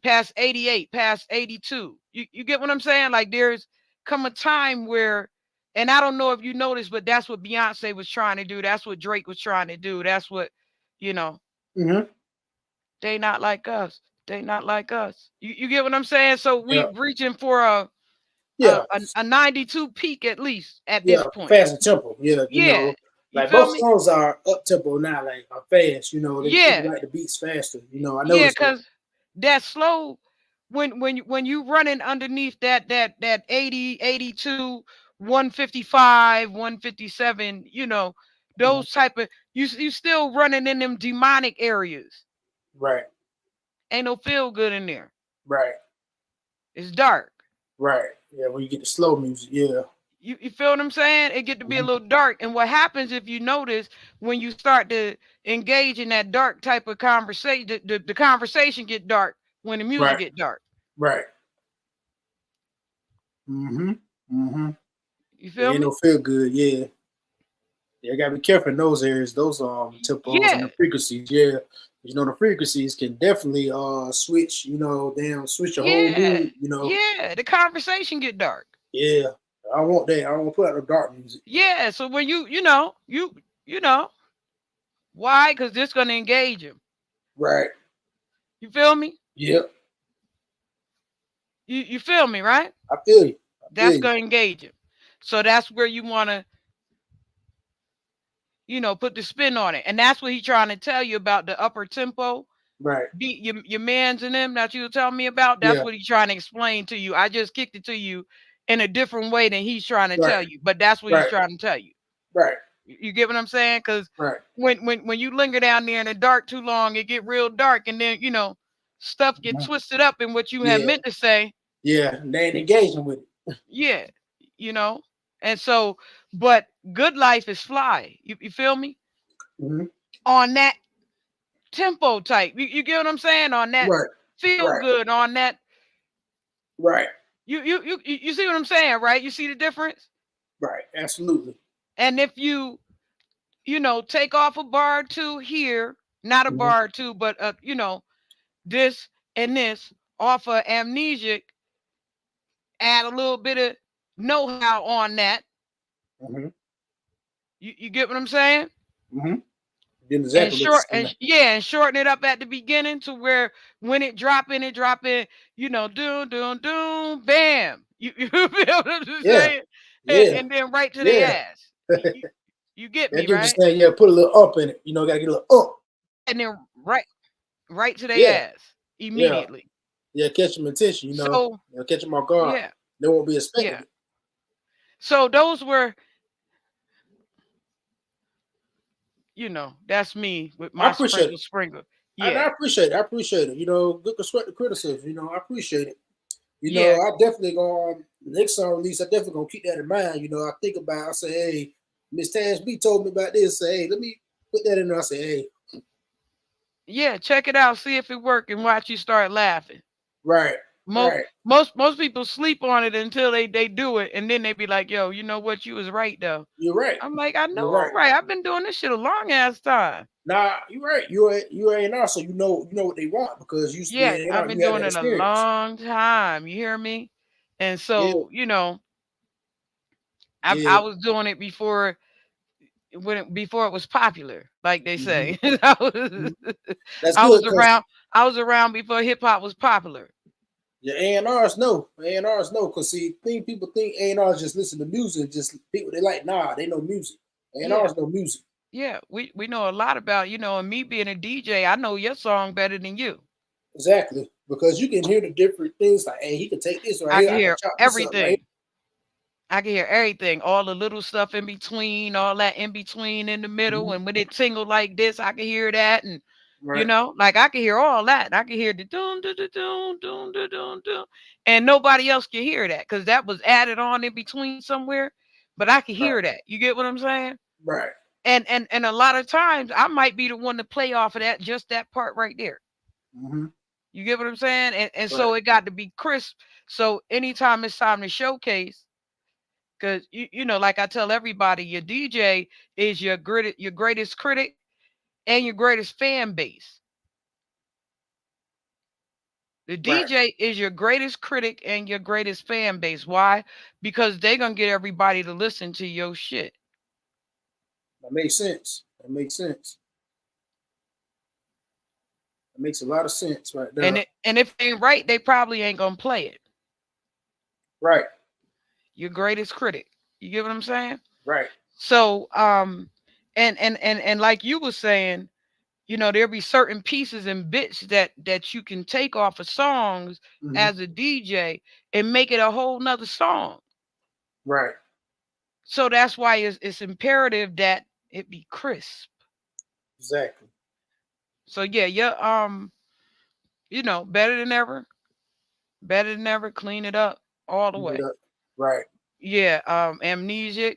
B: past 88, past 82. You get what I'm saying? Like there's come a time where, and I don't know if you noticed, but that's what Beyonce was trying to do. That's what Drake was trying to do. That's what, you know,
C: Mm-hmm.
B: they not like us. They not like us. You get what I'm saying? So we
C: Yeah.
B: reaching for a a,
C: Yeah.
B: a, a 92 peak at least at
C: Yeah.
B: this point.
C: Fast and tempo. Yeah.
B: Yeah. You
C: Like
B: feel
C: most
B: me?
C: songs are up tempo now, like are fast. They people
B: Yeah.
C: like the beats faster. I
B: Yeah,
C: noticed that.
B: because that slow, when you running underneath that 80, 82, 155, 157,
C: Mhm.
B: those type of, you still running in them demonic areas.
C: Right.
B: Ain't no feel good in there.
C: Right.
B: It's dark.
C: Right. Yeah. When you get the slow music, yeah.
B: You feel what I'm saying? It get to be a
C: Mhm.
B: little dark. And what happens if you notice when you start to engage in that dark type of conversation, the conversation get dark when the music
C: Right.
B: get dark.
C: Right. Mm-hmm. Mm-hmm.
B: You
C: It
B: feel
C: ain't no
B: me?
C: feel good. Yeah. Yeah. Gotta be careful in those areas, those tempos and
B: Yeah.
C: the frequencies. Yeah. The frequencies can definitely switch. Damn, switch your whole
B: Yeah.
C: mood.
B: Yeah. The conversation get dark.
C: Yeah. I want that. I don't want to put out no dark music.
B: Yeah. So when you know why? Because this gonna engage him.
C: Right.
B: You feel me?
C: Yep.
B: You feel me, right?
C: I feel you. I
B: That's
C: feel you.
B: gonna engage him. So that's where you wanna, put the spin on it. And that's what he's trying to tell you about the upper tempo.
C: Right.
B: Beat your mans and them that you were telling me about. That's
C: Yeah.
B: what he's trying to explain to you. I just kicked it to you in a different way than he's trying to
C: Right.
B: tell you. But that's what he's
C: Right.
B: trying to tell you.
C: Right.
B: You get what I'm saying? Because
C: Right.
B: when you linger down there in the dark too long, it get real dark, and then stuff get
C: Mhm.
B: twisted up in what you had
C: Yeah.
B: meant to say.
C: Yeah. They ain't engaging with it.
B: Yeah, you know. And so, but Good Life is fly. You feel me?
C: Mm-hmm.
B: On that tempo type. You get what I'm saying? On that
C: Right.
B: feel
C: Right.
B: good. On that.
C: Right.
B: You see what I'm saying, right? You see the difference?
C: Right. Absolutely.
B: And if take off a bar or two here, not a
C: Mm-hmm.
B: bar or two, but this and this off of amnesic, add a little bit of know-how on that.
C: Mm-hmm.
B: You get what I'm saying?
C: Mm-hmm. Then
B: and
C: exactly what you're saying.
B: and shorten it up at the beginning to where when it drop in, doom, doom, doom, bam. You feel what I'm
C: Yeah,
B: saying?
C: yeah,
B: And then right to their
C: yeah.
B: ass. You get
C: I
B: me,
C: get what you're
B: right?
C: saying. Yeah, put a little up in it. You know, gotta get a little up.
B: And then right to
C: Yeah,
B: their ass
C: yeah,
B: immediately.
C: yeah. Catch them attention.
B: So
C: Catch them off guard.
B: yeah,
C: They won't be expecting
B: yeah.
C: it.
B: So those were, that's me with
C: I
B: my
C: appreciate it.
B: sprinkle.
C: I
B: Yeah,
C: appreciate it. I appreciate it. Good constructive criticism. I appreciate it.
B: yeah,
C: I definitely gonna next song release. I definitely gonna keep that in mind. I think about. I say, hey, Miss Tash B told me about this. Say, hey, let me put that in there. I say, hey,
B: yeah. Check it out, see if it work, and watch you start laughing.
C: right,
B: Most
C: right.
B: most people sleep on it until they do it, and then they be like, "Yo, you know what? You was right though."
C: You're right.
B: I'm like, I
C: You're
B: know
C: right.
B: I'm right. I've been doing this shit a long ass time.
C: Nah, you're right. You're A&R, so you know what they want because you used to be
B: Yeah, I've
C: A&R.
B: been
C: You had
B: doing
C: that
B: it a
C: experience.
B: long time. You hear me? And
C: Yeah,
B: so, I
C: yeah.
B: was doing it before it was popular, like they
C: Hmm.
B: say. I was,
C: That's
B: I
C: good
B: was
C: because
B: around. I was around before hip hop was popular.
C: your A&Rs know. A&Rs know because people think A&Rs just listen to music, just people they like. Nah, they know music.
B: Yeah,
C: A&Rs know music.
B: yeah. We know a lot about and me being a DJ. I know your song better than you.
C: Exactly. Because you can hear the different things like, hey, he can take this right
B: I
C: here.
B: can
C: I can
B: hear
C: chop this up right
B: everything. I can hear everything, all the little stuff in between, all that in between in the
C: here.
B: middle.
C: Hmm.
B: And when it tingle like this, I can hear that. And
C: Right.
B: like I can hear all that. I can hear the doom, doom, doom, doom, doom, doom, doom, doom. And nobody else can hear that because that was added on in between somewhere. But I can
C: Right.
B: hear that. You get what I'm saying?
C: Right.
B: And a lot of times I might be the one to play off of that, just that part right there.
C: Hmm.
B: You get what I'm saying? And
C: Right.
B: so it got to be crisp. So anytime it's time to showcase, because like I tell everybody, your DJ is your greatest critic and your greatest fan base. The
C: Right.
B: DJ is your greatest critic and your greatest fan base. Why? Because they're gonna get everybody to listen to your shit.
C: That makes sense. That makes sense. That makes a lot of sense right there.
B: And if it ain't right, they probably ain't gonna play it.
C: Right.
B: Your greatest critic. You get what I'm saying?
C: Right.
B: So and like you were saying, there'll be certain pieces and bits that you can take off of songs
C: Hmm.
B: as a DJ and make it a whole nother song.
C: Right.
B: So that's why it's imperative that it be crisp.
C: Exactly.
B: So yeah, better than ever, clean it up all the
C: Keep it
B: way.
C: up. Right.
B: Yeah, Amnesic,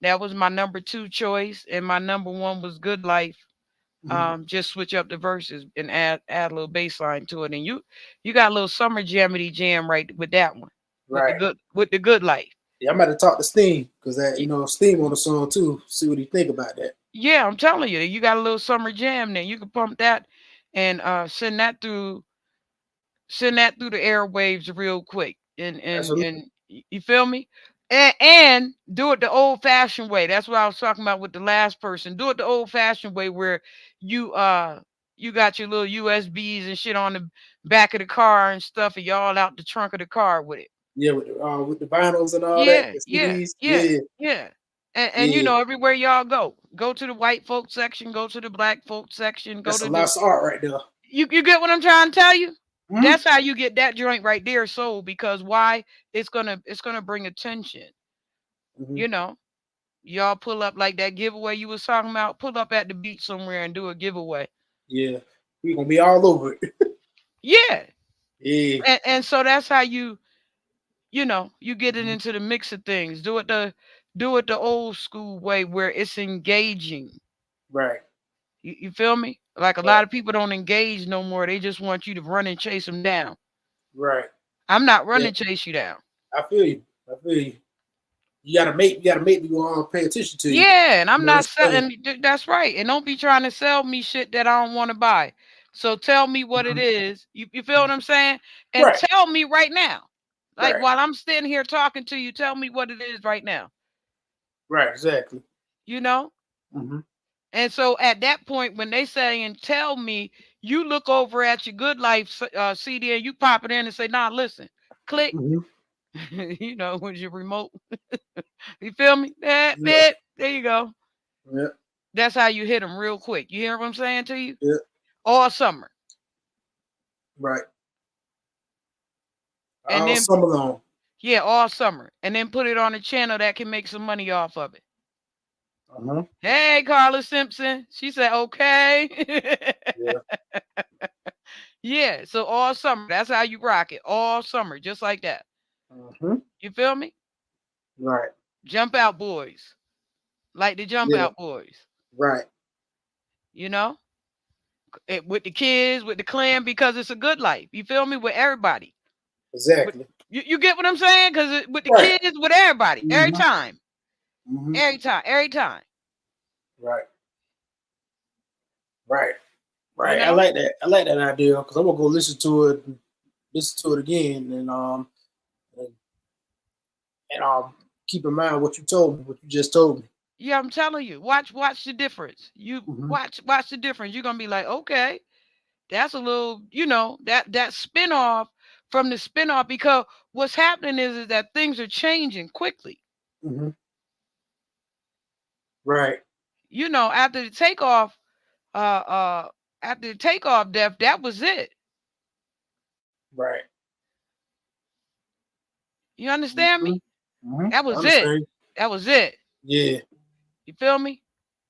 B: that was my number 2 choice, and my number 1 was Good Life.
C: Hmm.
B: Just switch up the verses and add a little bass line to it, and you got a little summer jammity jam right with that one,
C: Right.
B: with the Good Life.
C: Yeah, I'm about to talk to Steam because that Steam on the song too. See what he think about that.
B: Yeah, I'm telling you, you got a little summer jam there. You can pump that and send that through the airwaves real quick.
C: Absolutely.
B: And you feel me? And do it the old fashioned way. That's what I was talking about with the last person. Do it the old fashioned way where you you got your little USBs and shit on the back of the car and stuff, and y'all out the trunk of the car with it.
C: Yeah, with the vinyls and all that,
B: Yeah,
C: the
B: yeah,
C: CDs.
B: yeah,
C: Yeah,
B: yeah. And
C: yeah.
B: everywhere y'all go to the white folk section, go to the black folk section, go
C: That's a
B: to
C: lot
B: the
C: of art right there.
B: you get what I'm trying to tell you?
C: Hmm.
B: That's how you get that joint right there sold, because why? It's gonna bring attention.
C: Hmm.
B: You know, y'all pull up like that giveaway you was talking about. Pull up at the beach somewhere and do a giveaway.
C: Yeah, we gonna be all over it.
B: Yeah,
C: Yeah.
B: and so that's how you get it
C: Mhm.
B: into the mix of things. Do it the old school way where it's engaging.
C: Right.
B: You feel me? Like a
C: Right.
B: lot of people don't engage no more. They just want you to run and chase them down.
C: Right.
B: I'm not
C: Yeah.
B: running chase you down.
C: I feel you. I feel you. You gotta make people pay attention to you.
B: Yeah, and I'm
C: You know
B: not
C: what I'm saying?
B: selling. That's right. And don't be trying to sell me shit that I don't want to buy. So tell me what it
C: Mhm.
B: is. You feel what I'm saying? And
C: Right.
B: tell me right now. Like
C: Right.
B: while I'm standing here talking to you, tell me what it is right now.
C: Right. Exactly.
B: You know?
C: Hmm.
B: And so at that point, when they say and tell me, you look over at your Good Life CD and you pop it in and say, nah, listen, click,
C: Mm-hmm.
B: with your remote. You feel me? That
C: Yeah.
B: bit. There you go.
C: Yeah.
B: That's how you hit them real quick. You hear what I'm saying to you?
C: Yeah.
B: All summer.
C: Right.
B: And
C: All
B: then,
C: summer long.
B: yeah, all summer. And then put it on a channel that can make some money off of it.
C: Uh-huh.
B: Hey, Carla Simpson. She said, okay.
C: Yeah.
B: Yeah, so all summer. That's how you rock it. All summer, just like that.
C: Uh-huh.
B: You feel me?
C: Right.
B: Jump out boys. Like the jump
C: Yeah.
B: out boys.
C: Right.
B: You know? With the kids, with the clan, because it's a good life. You feel me? With everybody.
C: Exactly.
B: You get what I'm saying? Because with the
C: Right.
B: kids, with everybody. Every
C: Mm-hmm.
B: time.
C: Mm-hmm.
B: Every time. Every time.
C: Right. Right.
B: You
C: Right. I
B: know?
C: like that. I like that idea because I'm gonna go listen to it again, and, and keep in mind what you told me, what you just told me.
B: Yeah, I'm telling you. Watch the difference. You
C: Mm-hmm.
B: watch the difference. You're gonna be like, okay, that's a little, that spinoff from the spinoff, because what's happening is that things are changing quickly.
C: Mm-hmm. Right.
B: After the takeoff, uh uh after the takeoff death, that was it.
C: Right.
B: You understand
C: Mm-hmm.
B: me?
C: Mm-hmm.
B: That
C: I
B: was it.
C: understand.
B: That was it.
C: Yeah.
B: You feel me?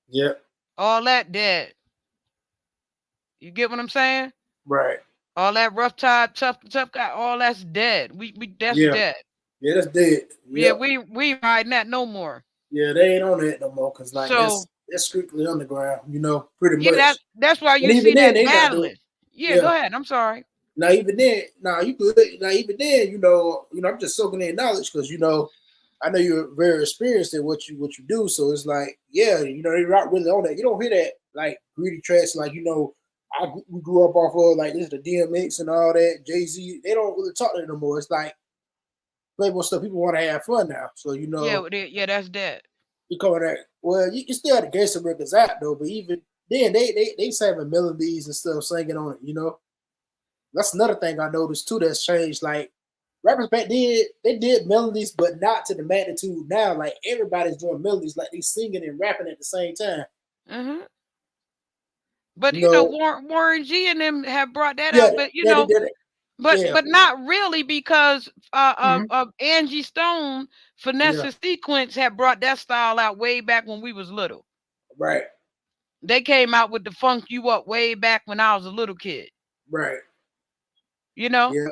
C: Yeah.
B: All that dead. You get what I'm saying?
C: Right.
B: All that rough tide, tough guy, all that's dead. We that's
C: Yeah.
B: dead.
C: Yeah. That's dead.
B: Yeah,
C: Yep.
B: we ain't riding that no more.
C: Yeah. They ain't on that no more because like
B: So
C: that's strictly underground. Pretty
B: yeah,
C: much.
B: that's why
C: And
B: you
C: even
B: see
C: then,
B: that
C: they not doing.
B: battling. Yeah, go
C: Yeah.
B: ahead. I'm sorry.
C: Now even then, now you could. Now even then, I'm just soaking in knowledge because I know you're very experienced in what you do. So it's like, yeah, you're not really on that. You don't hear that like greedy tracks like we grew up off of like this is the DMX and all that Jay-Z. They don't really talk to it no more. It's like Playboy stuff. People want to have fun now. So
B: Yeah, that's dead.
C: you coming at well, you still have the gangster records out though, but even then they having melodies and stuff singing on it. That's another thing I noticed too that's changed. Like rappers back then, they did melodies, but not to the magnitude now. Like everybody's doing melodies, like they singing and rapping at the same time.
B: Mm-hmm. But
C: You know,
B: Warren G and them have brought that
C: yeah,
B: out. But
C: yeah, they did it. Yeah,
B: but not really, because
C: hmm
B: Angie Stone,
C: yeah,
B: Finesse Sequence had brought that style out way back when we was little.
C: right,
B: They came out with the funk you up way back when I was a little kid.
C: right,
B: You know,
C: yeah. And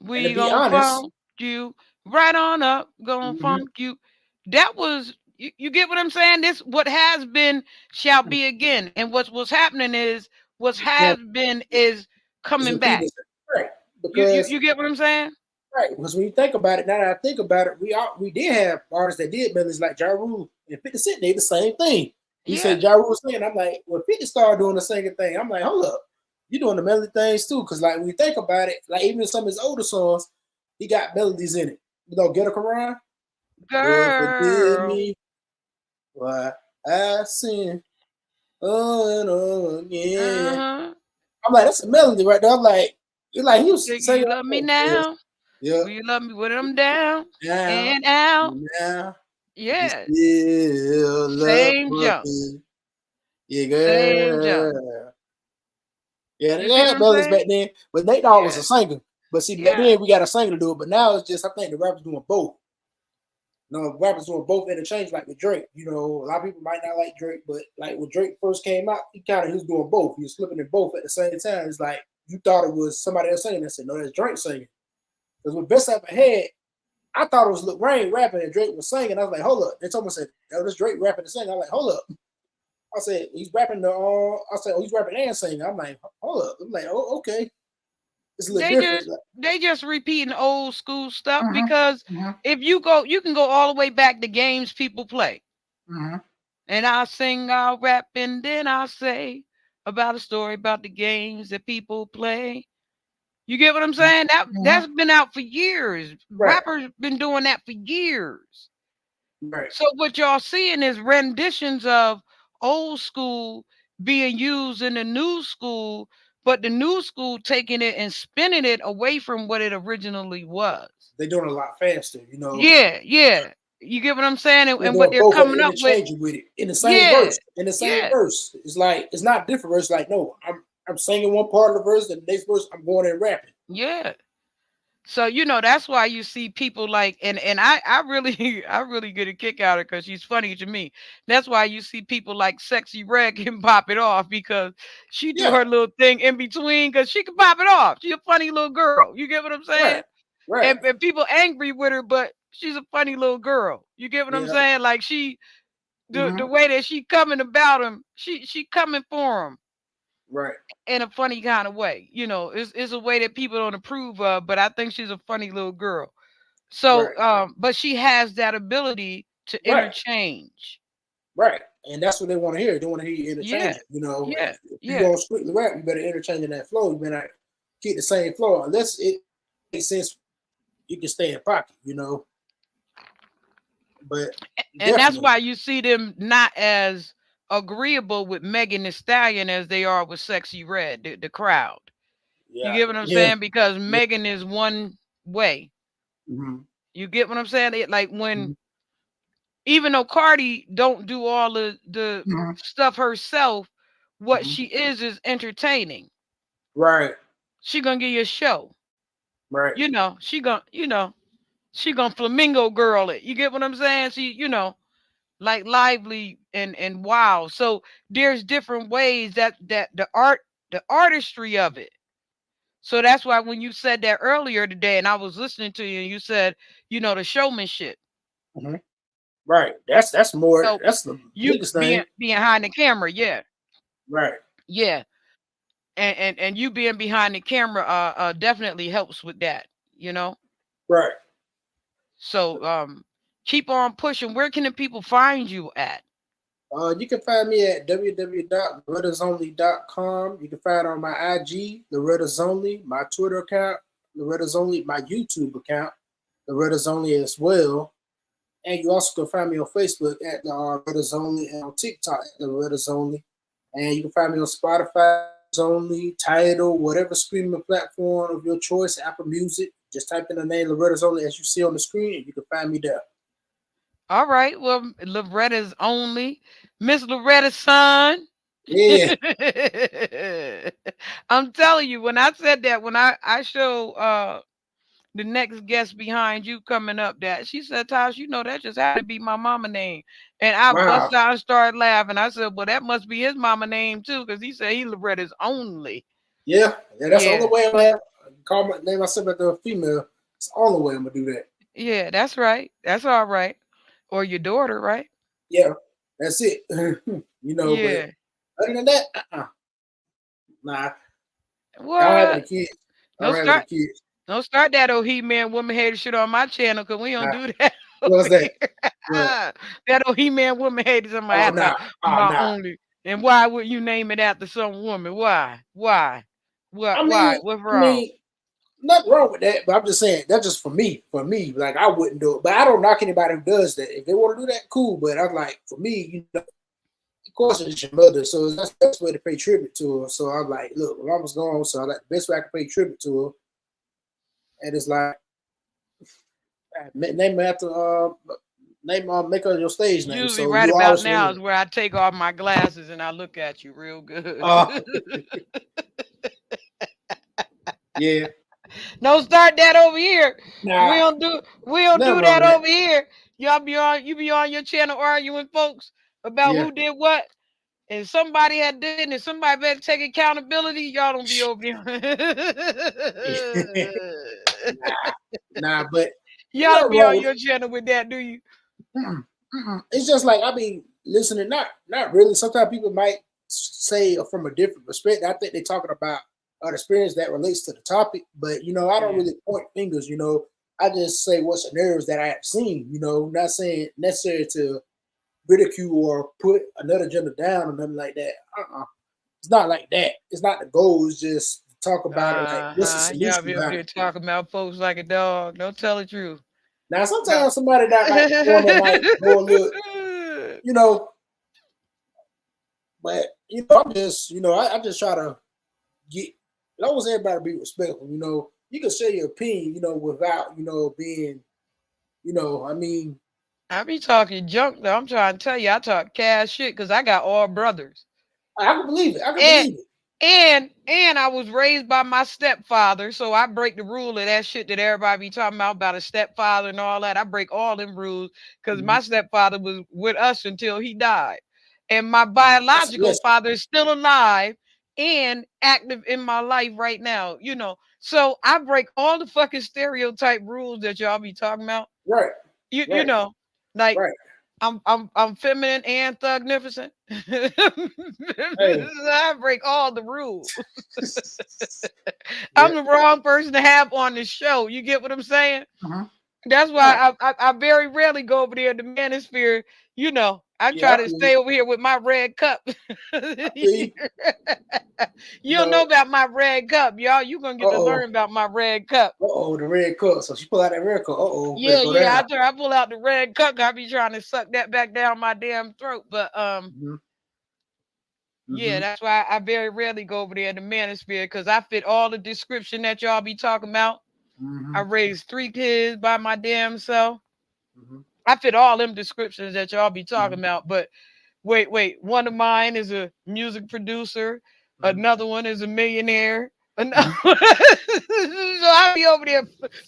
C: to
B: we
C: be
B: gonna
C: honest,
B: funk you right on up, gonna
C: hmm
B: funk you. That was you get what I'm saying? This what has been shall be again. And what's happening is what
C: it's going
B: has been is
C: is
B: coming
C: repeating
B: back.
C: itself. Right,
B: You you
C: because
B: you get what I'm saying?
C: right, because when you think about it, now that I think about it, we did have artists that did melodies like Ja Rule and 50 Cent did the same thing. He
B: Yeah.
C: said Ja Rule singing. I'm like, when 50 started doing the singing thing, I'm like, hold up, you doing the melody things too? Because like when you think about it, like even in some of his older songs, he got melodies in it. Get a Quran. Lord forgive
B: Girl.
C: me, why I sin, and again.
B: Uh-huh.
C: I'm like, that's a melody right there. I'm like, you're like he was
B: You
C: singing.
B: love me
C: Yes,
B: now?
C: yeah,
B: Will you love me when I'm down
C: now,
B: and out?
C: now. You
B: Yeah.
C: still love
B: Same jump.
C: me. Yeah,
B: Same jump.
C: girl. Yeah,
B: You
C: they
B: see what
C: had
B: I'm
C: brothers
B: saying?
C: back then, but Nate Dogg was
B: Yeah.
C: a singer. But see, back
B: Yeah.
C: then we got a singer to do it, but now it's just I think the rappers doing both. No, rappers doing both interchange, like with Drake. A lot of people might not like Drake, but like when Drake first came out, he was doing both. He was flipping in both at the same time. It's like you thought it was somebody else singing. I said, no, that's Drake singing. Because when Best Ever had, I thought it was Lil Wayne rapping and Drake was singing. I was like, hold up. They told me, said, oh, this Drake rapping and singing. I was like, hold up. I said, he's rapping he's rapping and singing. I'm like, hold up. I'm like, oh, okay. It's a little
B: They
C: different.
B: just they just repeating old school stuff,
C: Mm-hmm,
B: because
C: mm-hmm,
B: if you can go all the way back to games people play.
C: mm-hmm.
B: And I'll sing, I'll rap, and then I'll say about a story about the games that people play. You get what I'm saying?
C: Mm-hmm.
B: That's been out for years.
C: Right,
B: Rappers been doing that for years.
C: right.
B: So what y'all seeing is renditions of old school being used in the new school, but the new school taking it and spinning it away from what it originally was.
C: They're doing a lot faster, you know.
B: Yeah, yeah. You get what I'm saying?
C: They're
B: And what
C: doing
B: they're
C: both and
B: coming up with,
C: interchanging with it in the same
B: yeah,
C: verse. In the same
B: yeah,
C: verse, it's like it's not different verse. Like no, I'm singing one part of the verse, and the next verse I'm going and rapping.
B: yeah. So that's why you see people like, and I really I really get a kick out of her because she's funny to me. That's why you see people like Sexy Red can pop it off because she do
C: Yeah,
B: her little thing in between because she can pop it off. She a funny little girl. You get what I'm saying?
C: right, right.
B: And people angry with her, but she's a funny little girl. You get what I'm
C: Yeah,
B: saying? Like she the
C: hmm,
B: way that she coming about him, she coming for him
C: right,
B: in a funny kind of way. It's a way that people don't approve of, but I think she's a funny little girl. So,
C: right,
B: but she has that ability to
C: right,
B: interchange.
C: right. And that's what they want to hear. They want to hear you
B: Yeah,
C: interchanging. You know,
B: yeah,
C: if you
B: yeah.
C: going strictly rap, you better interchange in that flow. You better keep the same flow. Unless it makes sense, you can stay in pocket. You know, but
B: And that's
C: definitely,
B: why you see them not as agreeable with Megan Thee Stallion as they are with Sexy Red, the crowd. You
C: yeah,
B: get what I'm
C: yeah,
B: saying? Because
C: yeah.
B: Megan is one way.
C: Mm-hmm.
B: You get what I'm saying? Like when
C: Mm-hmm.
B: even though Cardi don't do all the
C: Mm-hmm.
B: stuff herself, what
C: Mm-hmm.
B: she is entertaining.
C: Right,
B: She gonna give you a show.
C: right.
B: She gonna flamingo girl it. You get what I'm saying? She, like lively and wild. So there's different ways that the artistry of it. So that's why when you said that earlier today, and I was listening to you, and you said, the showmanship.
C: Mm-hmm. Right. That's more.
B: So
C: That's the
B: you
C: biggest
B: being
C: thing.
B: behind the camera, yeah,
C: Right.
B: yeah, and you being behind the camera, definitely helps with that. You know.
C: Right.
B: So keep on pushing. Where can the people find you at?
C: You can find me at www.lorettasonly.com. You can find on my IG, Loretta's Only, my Twitter account, Loretta's Only, my YouTube account, Loretta's Only as well. And you also can find me on Facebook at the Loretta's Only and on TikTok at the Loretta's Only. And you can find me on Spotify Only, Tidal, whatever streaming platform of your choice, Apple Music. Just type in the name Loretta's Only as you see on the screen, and you can find me there.
B: All right. Well, Loretta's only Miss Loretta's son.
C: Yeah.
B: I'm telling you, when I said that, when I show the next guest behind you coming up, that she said, Tosh, that just had to be my mama name. And I bust
C: Wow.
B: out and started laughing. I said, well, that must be his mama name too, because he said he Loretta's only.
C: Yeah. Yeah. That's the only
B: Yeah.
C: way I'm gonna call my name myself after a female. It's the only way I'm gonna do that.
B: Yeah, that's right. That's all right. Or your daughter, right?
C: Yeah. That's it. But
B: Yeah.
C: other than that, nah. I don't have any
B: What?
C: kids. I
B: No
C: don't have any
B: start.
C: kids.
B: Don't start that old He-Man woman hater shit on my channel because we don't
C: Nah.
B: do that over
C: What's that?
B: here.
C: What?
B: That old He-Man woman haters on my
C: Oh
B: after
C: nah. Oh
B: my
C: nah.
B: only. And why would you name it after some woman? Why? Why? What?
C: I
B: Why?
C: mean,
B: What's
C: I
B: wrong?
C: mean, nothing wrong with that, but I'm just saying that's just for me. For me, like I wouldn't do it, but I don't knock anybody who does that. If they want to do that, cool. But I'm like, for me, of course, it's your mother, so that's the best way to pay tribute to her. So I'm like, look, my mama's gone, so I like the best way I can pay tribute to her, and it's like name her after make her your stage name.
B: Usually,
C: So
B: right
C: you
B: about
C: always
B: now
C: remember.
B: is where I take off my glasses and I look at you real good.
C: Uh, yeah.
B: Don't start that over here. We
C: Nah,
B: don't do we don't
C: nothing
B: do
C: wrong
B: that
C: with that.
B: over here. You be on your channel arguing folks about
C: Yeah.
B: who did what. And somebody had did it, and somebody better take accountability. Y'all don't be over here.
C: Nah, nah, but
B: Y'all don't
C: nothing
B: be
C: wrong
B: on
C: with
B: your channel with that, do you?
C: mm-mm, mm-mm. It's just like I mean, listening, not really. Sometimes people might say from a different perspective. I think they're talking about an experience that relates to the topic, but I don't
B: Yeah.
C: really point fingers. I just say what scenarios that I have seen. Not saying necessary to ridicule or put another gender down or nothing like that. It's not like that. It's not the goal. It's just to talk about it like what's the
B: Y'all
C: solution
B: be over
C: behind
B: there
C: it.
B: talking about folks like a dog. Don't tell the truth.
C: Now,
B: No.
C: sometimes somebody that might one that might go a little, you know, But you know, I'm just I just try to get. I don't want everybody to be respectful. You know, you can share your opinion. You know, without being. I mean,
B: I be talking junk though. I'm trying to tell you, I talk cash shit because I got all brothers.
C: I can believe it. I can
B: And
C: believe it.
B: and I was raised by my stepfather, so I break the rule of that shit that everybody be talking about a stepfather and all that. I break all them rules because
C: Mm-hmm.
B: my stepfather was with us until he died, and my
C: That's a
B: biological
C: blessing.
B: father is still alive and active in my life right now. So I break all the fucking stereotype rules that y'all be talking about.
C: Right.
B: You
C: Right.
B: know, like
C: Right.
B: I'm feminine and thugnificent.
C: Hey.
B: I break all the rules.
C: Yeah.
B: I'm the wrong person to have on the show. You get what I'm saying?
C: Mm-hmm.
B: That's
C: Right.
B: why I very rarely go over there in the manosphere. I
C: Yeah.
B: try
C: I
B: to
C: feel
B: stay
C: you.
B: over here with my red cup.
C: I feel you.
B: You
C: You
B: don't know
C: know.
B: about my red cup, y'all. You gonna
C: Uh
B: get to
C: oh.
B: learn about my red cup.
C: Uh oh. The red cup. So she pull out that red cup. Uh oh. Better
B: Yeah,
C: throw that
B: yeah.
C: out.
B: I pull out the red cup. I be trying to suck that back down my damn throat. But
C: Mm-hmm.
B: yeah,
C: Mm-hmm.
B: that's why I very rarely go over there in the manosphere because I fit all the description that y'all be talking about. I
C: Mm-hmm.
B: raised 3 kids by my damn self.
C: Mm-hmm.
B: I fit all them descriptions that y'all be talking
C: Mm-hmm.
B: about. But wait. One of mine is a music producer. Another one is a millionaire. Another
C: Mm-hmm.
B: so I be over there.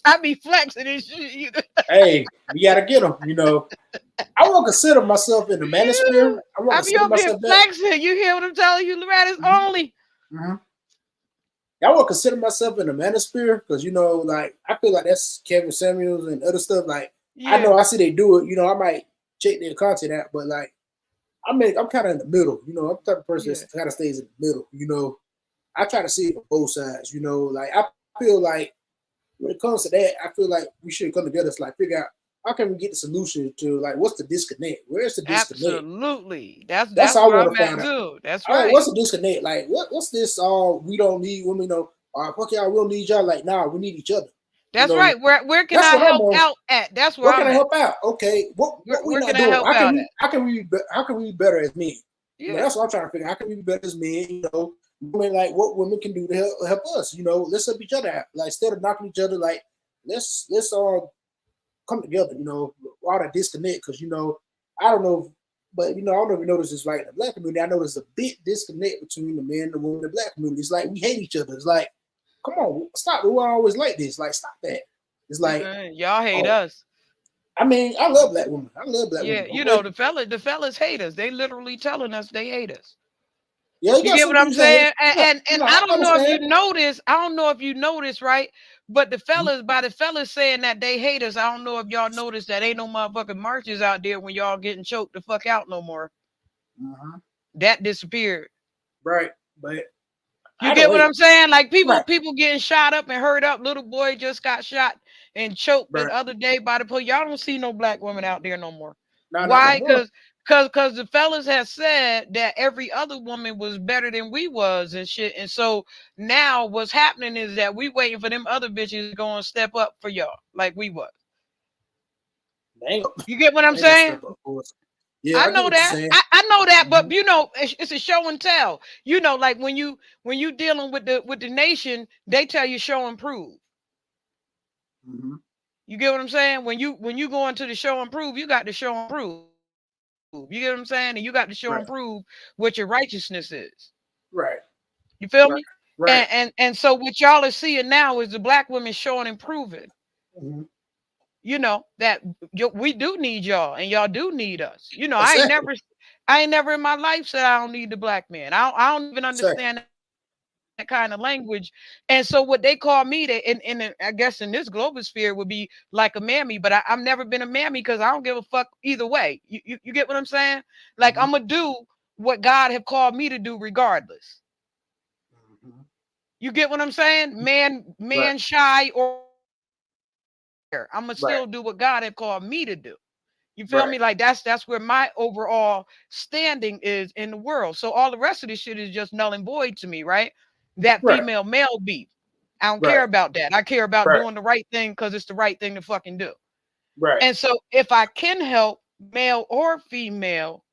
B: I be flexing and shit.
C: Hey, we gotta get them. You know, I won't consider myself in the manosphere. I won't
B: I be
C: consider
B: over here
C: myself that.
B: flexing. You hear what I'm telling you, Loretta's
C: Mm-hmm.
B: only.
C: Mm-hmm. I won't consider myself in the manosphere because like I feel like that's Kevin Samuels and other stuff. Like I know
B: Yeah,
C: I see they do it. I might check their content out, but like I'm kind of in the middle. I'm the type of person
B: yeah.
C: that kind of stays in the middle. I try to see it from both sides. Like I feel like when it comes to that, I feel like we should come together to like figure out how can we get the solution to like what's the disconnect? Where's the disconnect?
B: Absolutely. That's
C: That's
B: that's
C: all I
B: where
C: want
B: I'm
C: to
B: at
C: find out.
B: too. That's
C: All right,
B: right.
C: what's the disconnect? Like what's this? We don't need women. Fuck y'all, we don't need y'all. Like nah, we need each other. You
B: That's
C: know,
B: right. Where can
C: that's
B: I
C: what I'm
B: help
C: on.
B: out at? That's where
C: Where can
B: I'm
C: I
B: at.
C: help out? Okay, what we
B: Where can
C: not
B: I
C: doing?
B: help out at?
C: How can we be better as men?
B: Yeah.
C: That's what I'm trying to figure out. How can we be better as men? Women like what women can do to help us. Let's help each other out. Like instead of knocking each other, like let's all come together. All that disconnect because I don't know, but I don't know if you notice this. Like in the black community, I know there's a big disconnect between the men and the women in the black community. It's like we hate each other. It's like, come on, stop. We're always like this. Like stop that. It's like,
B: Y'all hate
C: oh,
B: us.
C: I mean, I love black women. I love black
B: Yeah,
C: women. Okay,
B: the fellas hate us. They literally telling us they hate us.
C: yeah, you
B: You
C: got
B: get
C: some
B: what I'm
C: dudes that hate.
B: saying? And
C: I
B: I don't know if you
C: understand.
B: notice. I don't know if you notice, right? But the fellas saying that they hate us, I don't know if y'all noticed that ain't no motherfucking marches out there when y'all getting choked the fuck out no more.
C: Mm-hmm.
B: That disappeared.
C: Right, but
B: You
C: I don't
B: get what
C: wait.
B: I'm saying? Like
C: Right,
B: people getting shot up and hurt up. Little boy just got shot and choked the
C: right.
B: other day by the police. Y'all don't see no black women out there no more.
C: No, not no
B: Why?
C: more.
B: Cause the fellas have said that every other woman was better than we was and shit. And so now what's happening is that we waiting for them other bitches to go and step up for y'all like we was.
C: Dang,
B: You get what I'm
C: they gonna
B: saying?
C: step up for us. Yeah,
B: I
C: I get
B: know
C: what you're
B: that.
C: saying.
B: I know that, but
C: Mm-hmm.
B: it's a show and tell. Like when you dealing with the nation, they tell you show and prove.
C: Mm-hmm.
B: You get what I'm saying? When you go into the show and prove, you got to show and prove. You get what I'm saying? And you got to show and
C: Right,
B: prove what your righteousness is.
C: right,
B: You feel
C: right,
B: me?
C: right.
B: And so what y'all are seeing now is the black women showing and proving.
C: Mm-hmm.
B: That we do need y'all and y'all do need us.
C: Exactly,
B: I ain't never in my life said I don't need the black man. I don't even
C: exactly.
B: understand that kind of language. And so what they call me in I guess in this global sphere would be like a mammy, but I've never been a mammy because I don't give a fuck either way. You get what I'm saying? Like
C: Mm-hmm.
B: I'm gonna do what God have called me to do regardless.
C: Mm-hmm.
B: You get what I'm saying?
C: Right,
B: Man shy or I'm gonna
C: right,
B: still do what God have called me to do. You feel
C: right.
B: me? Like that's where my overall standing is in the world. So all the rest of this shit is just null and void to me, right? That
C: Right,
B: female male beef. I don't care
C: right,
B: about that. I care about
C: right,
B: doing the right thing because it's the right thing to fucking do.
C: right.
B: And so if I can help male or female,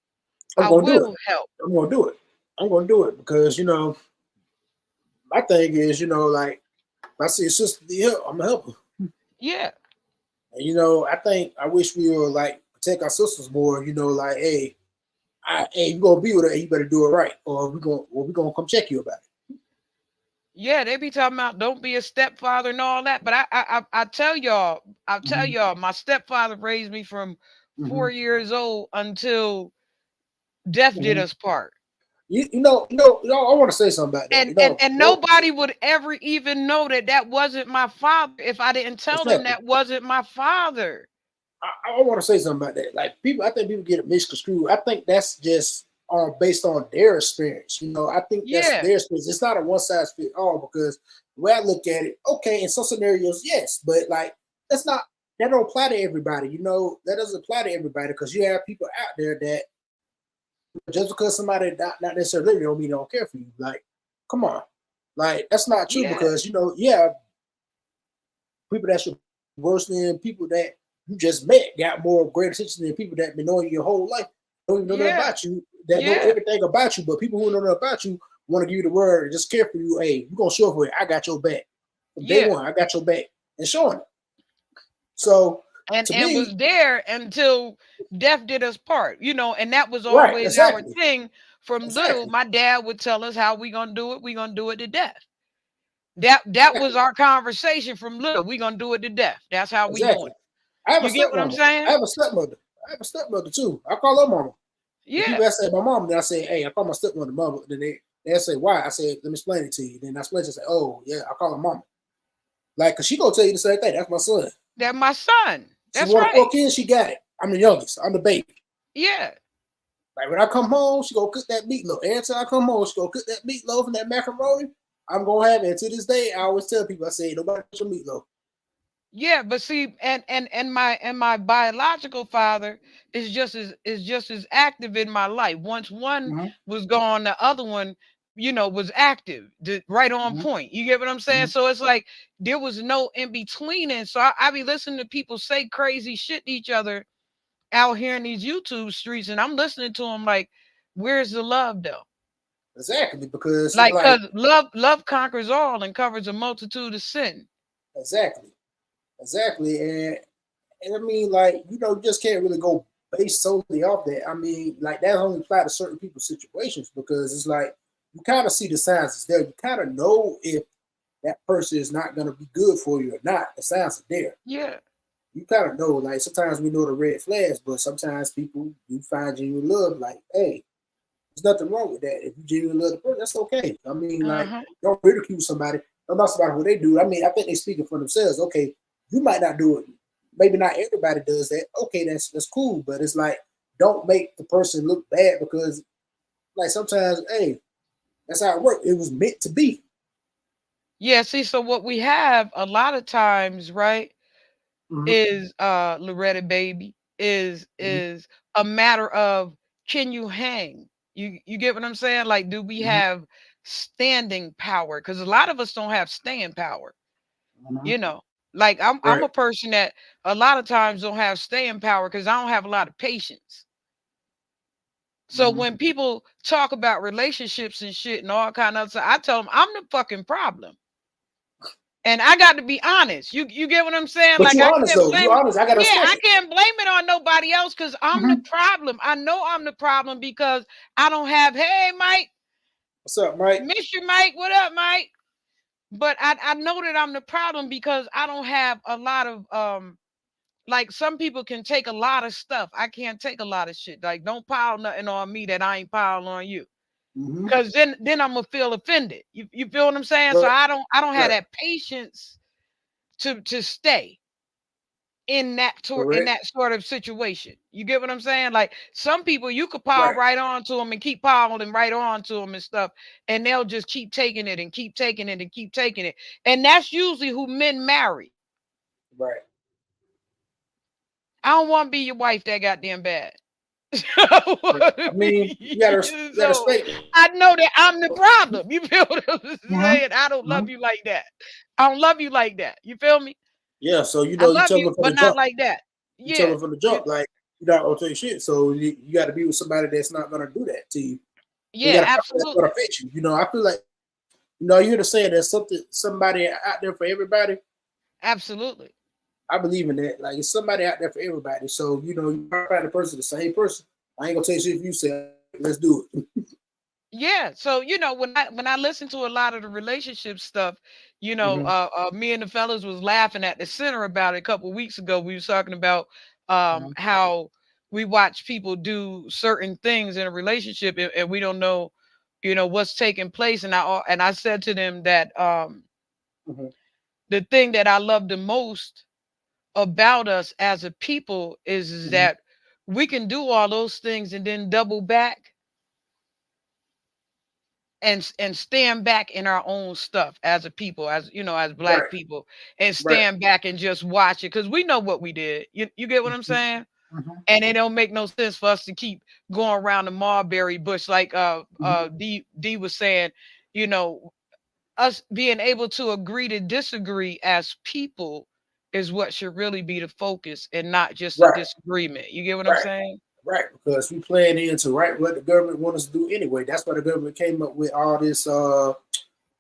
C: I'm
B: I
C: gonna do it.
B: will help.
C: I'm gonna do it. I'm gonna do it because my thing is, like if I see a sister need help, I'm gonna help her.
B: Yeah.
C: And I think I wish we were like protect our sisters more. Like hey, you gonna be with her, you better do it right, or we gonna come check you about it.
B: Yeah, they be talking about don't be a stepfather and all that. But I tell y'all, my stepfather raised me from
C: Mm-hmm.
B: 4 years old until death did
C: Mm-hmm.
B: us part.
C: I want to say something about that.
B: And nobody would ever even know that wasn't my father if I didn't tell them
C: exactly.
B: that wasn't my father.
C: I want to say something about that. Like I think people get it misconstrued. I think that's just based on their experience. I think that's
B: Yeah.
C: their experience. It's not a one size fit all because the way I look at it, okay, in some scenarios, yes, but like that don't apply to everybody. That doesn't apply to everybody because you have people out there that just because somebody not necessarily don't mean they don't care for you. Like, come on, like that's not true
B: Yeah.
C: because yeah, people that's worse than people that you just met got more great attention than people that been knowing you your whole life. Don't even know nothing about you, that know everything about you, but people who know nothing about you want to give you the word and just care for you. Hey, you're gonna show up for it. I got your back. From day one, I got your back. And showing it. So
B: and
C: me,
B: was there until death did us part, and that was
C: right,
B: always
C: exactly.
B: our thing from little. My dad would tell us how we gonna do it. We gonna do it to death. That was our conversation from little. We gonna do it to death. That's how we doing it.
C: I have
B: You
C: a
B: get what I'm
C: stepmama.
B: saying?
C: I have a stepmother. I have a stepmother too. I call her mama.
B: Yeah.
C: People that say my mom, then I say, hey, I call my stepmother mama. Then they say, why? I say, let me explain it to you. Then I explain it and say, oh, yeah, I call her mama. Like, because she going to tell you the same thing. That's my son.
B: That's my son.
C: She
B: That's
C: wanted
B: right.
C: 4 kids, she got it. I'm the youngest. I'm the baby.
B: Yeah.
C: Like, when I come home, she going to cook that meatloaf. Every time I come home, she going to cook that meatloaf and that macaroni. I'm going to have it. And to this day, I always tell people, I say, nobody touch your meatloaf.
B: Yeah, but see, and my biological father is just as active in my life. Once one was gone, the other one, was active, right on point. You get what I'm saying? So it's like there was no in between, and so I be listening to people say crazy shit to each other out here in these YouTube streets, and I'm listening to them like, where's the love though?
C: Exactly, because
B: because love conquers all and covers a multitude of sin.
C: Exactly, and I mean, like, you just can't really go based solely off that. I mean, like, that only apply to certain people's situations because it's like you kind of see the signs is there. You kind of know if that person is not going to be good for you or not. The signs are there.
B: Yeah.
C: You kind of know. Like, sometimes we know the red flags, but sometimes people you find genuine love. Like, hey, there's nothing wrong with that. If you genuinely love the person, that's okay. I mean, like, don't ridicule somebody. Don't talk about what they do. I mean, I think they're speaking for themselves. Okay, you might not do it. Maybe not everybody does that. Okay, that's cool. But it's like, don't make the person look bad because, like, sometimes, hey, that's how it works. It was meant to be.
B: Yeah, see, so what we have a lot of times, right, is Loretta baby, is a matter of can you hang? You get what I'm saying? Like, do we have standing power? Because a lot of us don't have staying power. Like I'm a person that a lot of times don't have staying power because I don't have a lot of patience. So when people talk about relationships and shit and all kind of stuff, I tell them I'm the fucking problem. And I got to be honest. You get what I'm saying?
C: But
B: like
C: you
B: I
C: honest
B: can't
C: though.
B: blame
C: You honest. I gotta
B: I
C: it.
B: can't blame it on nobody else because I'm the problem. I know I'm the problem because I don't have, hey Mike.
C: What's up, Mike?
B: Miss you, Mike. What up, Mike? But I know that I'm the problem because I don't have a lot of like some people can take a lot of stuff. I can't take a lot of shit. Like, don't pile nothing on me that I ain't piling on you. Because then I'm gonna feel offended. You feel what I'm saying? So I don't have that patience to stay in that sort of situation. You get what I'm saying? Like some people you could pile right on to them and keep piling right on to them and stuff, and they'll just keep taking it and keep taking it and keep taking it. And that's usually who men marry.
C: Right.
B: I don't want to be your wife that goddamn bad.
C: I mean, you gotta respect it.
B: I know that I'm the problem. You feel what I'm saying? I don't love you like that. I don't love you like that. You feel me?
C: Yeah, so
B: I love
C: you tell
B: you,
C: them from
B: but
C: the
B: not
C: jump.
B: like that.
C: You tell them from the jump, like, you're not gonna take shit. So you got to be with somebody that's not gonna do that to you. You
B: Yeah,
C: gotta find that's gonna
B: absolutely.
C: fit you. You know, I feel like you hear the saying there's somebody out there for everybody.
B: Absolutely.
C: I believe in that. Like it's somebody out there for everybody. So you find the person, the same person. I ain't gonna tell you shit if you say let's do it.
B: Yeah. So, when I listen to a lot of the relationship stuff,
C: Mm-hmm.
B: me and the fellas was laughing at the center about it a couple of weeks ago. We was talking about
C: Mm-hmm.
B: how we watch people do certain things in a relationship, and we don't know, what's taking place. And I said to them that
C: Mm-hmm.
B: the thing that I love the most about us as a people is
C: Mm-hmm.
B: that we can do all those things and then double back and stand back in our own stuff as a people, as black
C: Right.
B: people, and
C: Right.
B: stand back and just watch it, because we know what we did. You get what I'm
C: Mm-hmm.
B: saying?
C: Mm-hmm.
B: And it don't make no sense for us to keep going around the mulberry bush, like
C: Mm-hmm.
B: D was saying. you know us being able to agree to disagree as people is what should really be the focus, and not just a
C: Right.
B: disagreement. You get what I'm
C: Right.
B: saying?
C: Right. Because we playing into right what the government wants us to do anyway. That's why the government came up with all this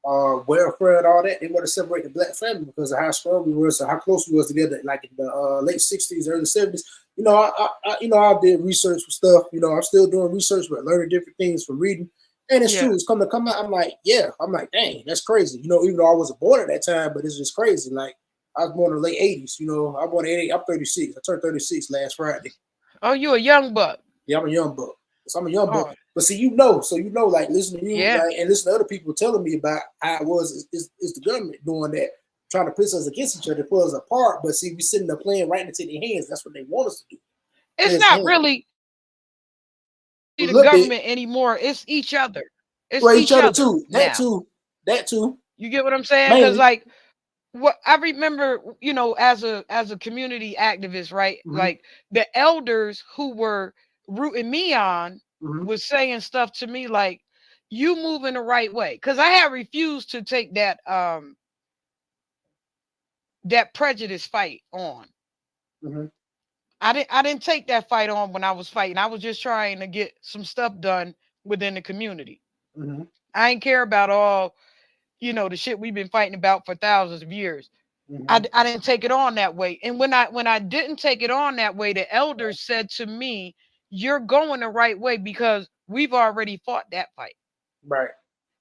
C: welfare and all that. They want to separate the black family because of how strong we were, so how close we was together. Like in the late '60s, early '70s. I did research for stuff. I'm still doing research, but learning different things from reading. And it's
B: Yeah.
C: true. It's come out. I'm like, yeah. I'm like, dang, that's crazy. Even though I wasn't born at that time, but it's just crazy. Like I was born in the late '80s. I was born in '88. I'm 36. I turned 36 last Friday.
B: Oh, you a young buck.
C: Yeah, I'm a young buck. So I'm a young buck.
B: Oh,
C: But see, like listen to you,
B: yeah.
C: like, and listen to other people telling me about how it was. Is the government doing that, trying to put us against each other, put us apart? But see, we sitting there playing right into their hands. That's what they want us to do. Play
B: It's
C: as a
B: not
C: hand.
B: really
C: A
B: the
C: little bit.
B: government anymore. It's each other. It's
C: Well, each
B: each
C: other
B: other
C: too. That
B: now.
C: too. That too.
B: You get what I'm saying? Because,
C: Mainly.
B: like, what I remember, as a community activist, right?
C: Mm-hmm.
B: Like, the elders who were rooting me on
C: Mm-hmm.
B: was saying stuff to me like, "You moving the right way," because I had refused to take that prejudice fight on.
C: Mm-hmm.
B: I didn't take that fight on when I was fighting. I was just trying to get some stuff done within the community.
C: Mm-hmm.
B: I ain't care about all, the shit we've been fighting about for thousands of years.
C: Mm-hmm.
B: I didn't take it on that way. And when I didn't take it on that way, the elders said to me, "You're going the right way because we've already fought that fight.
C: Right.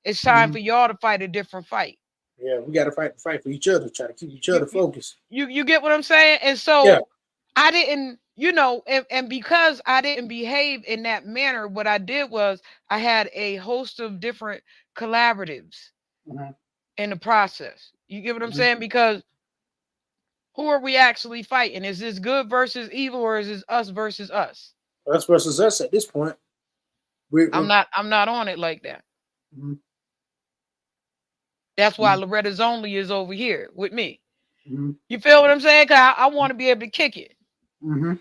B: It's time
C: Mm-hmm.
B: for y'all to fight a different fight."
C: Yeah, we got to fight for each other. Try to keep each
B: You
C: other
B: you
C: focused.
B: you get what I'm saying? And
C: Yeah.
B: so I didn't, and because I didn't behave in that manner, what I did was I had a host of different collaboratives
C: Mm-hmm.
B: in the process. You get what I'm
C: Mm-hmm.
B: saying? Because who are we actually fighting? Is this good versus evil, or is this us versus us?
C: Us versus us at this point.
B: I'm
C: We're
B: not on it like that.
C: mm-hmm.
B: That's why Loretta's only is over here with me.
C: Mm-hmm.
B: You feel what I'm saying? Cause I want to be able to kick it
C: Mm-hmm.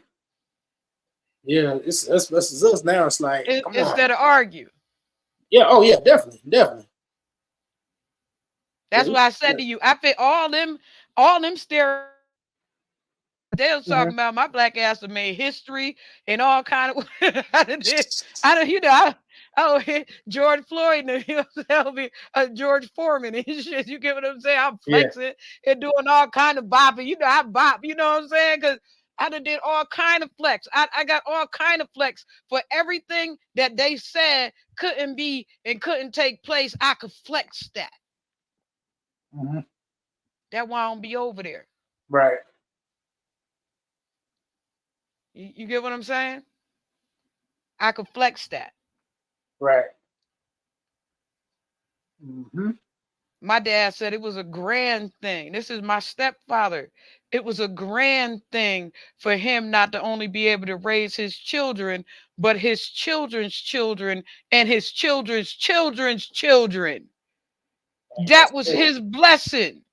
C: Yeah, it's us versus us now. It's like, come on.
B: instead of argue.
C: Yeah. Oh yeah. Definitely. Definitely. Yeah.
B: That's why I said to you, I fit all them stereotypes. They was
C: Mm-hmm.
B: talking about my black ass have made history and all kind of. I did. I don't. George Floyd and he'll be George Foreman and shit. You get what I'm saying? I'm
C: Yeah.
B: flexing and doing all kind of bopping. I bop. You know what I'm saying? Because I done did all kind of flex. I got all kind of flex for everything that they said couldn't be and couldn't take place. I could flex that.
C: Mm-hmm.
B: That's why I don't be over there.
C: Right.
B: You get what I'm saying? I could flex that.
C: Right. Mm-hmm.
B: My dad said it was a grand thing. This is my stepfather. It was a grand thing for him not to only be able to raise his children, but his children's children and his children's children's children.
C: That's
B: That was
C: good.
B: his blessing.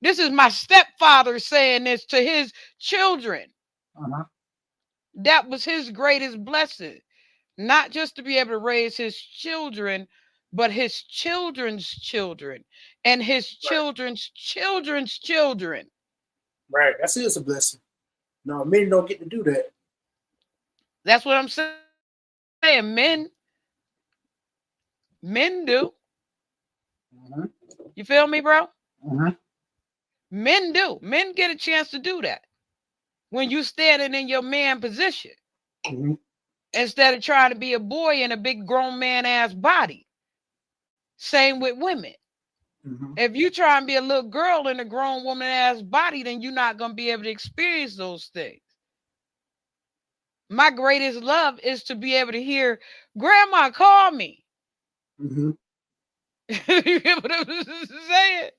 B: This is my stepfather saying this to his children.
C: Uh-huh.
B: That was his greatest blessing. Not just to be able to raise his children, but his children's children and his
C: Right.
B: children's children's children.
C: Right. That's it. It's a blessing. No, men don't get to do that.
B: That's what I'm saying. Men, Men do.
C: Mhm.
B: You feel me, bro?
C: Mhm.
B: Men do. Men get a chance to do that when you standing in your man position
C: Mhm.
B: instead of trying to be a boy in a big grown man ass body. Same with women.
C: Mhm.
B: If you try and be a little girl in a grown woman ass body, then you're not going to be able to experience those things. My greatest love is to be able to hear grandma call me.
C: Mhm.
B: You get what I'm saying?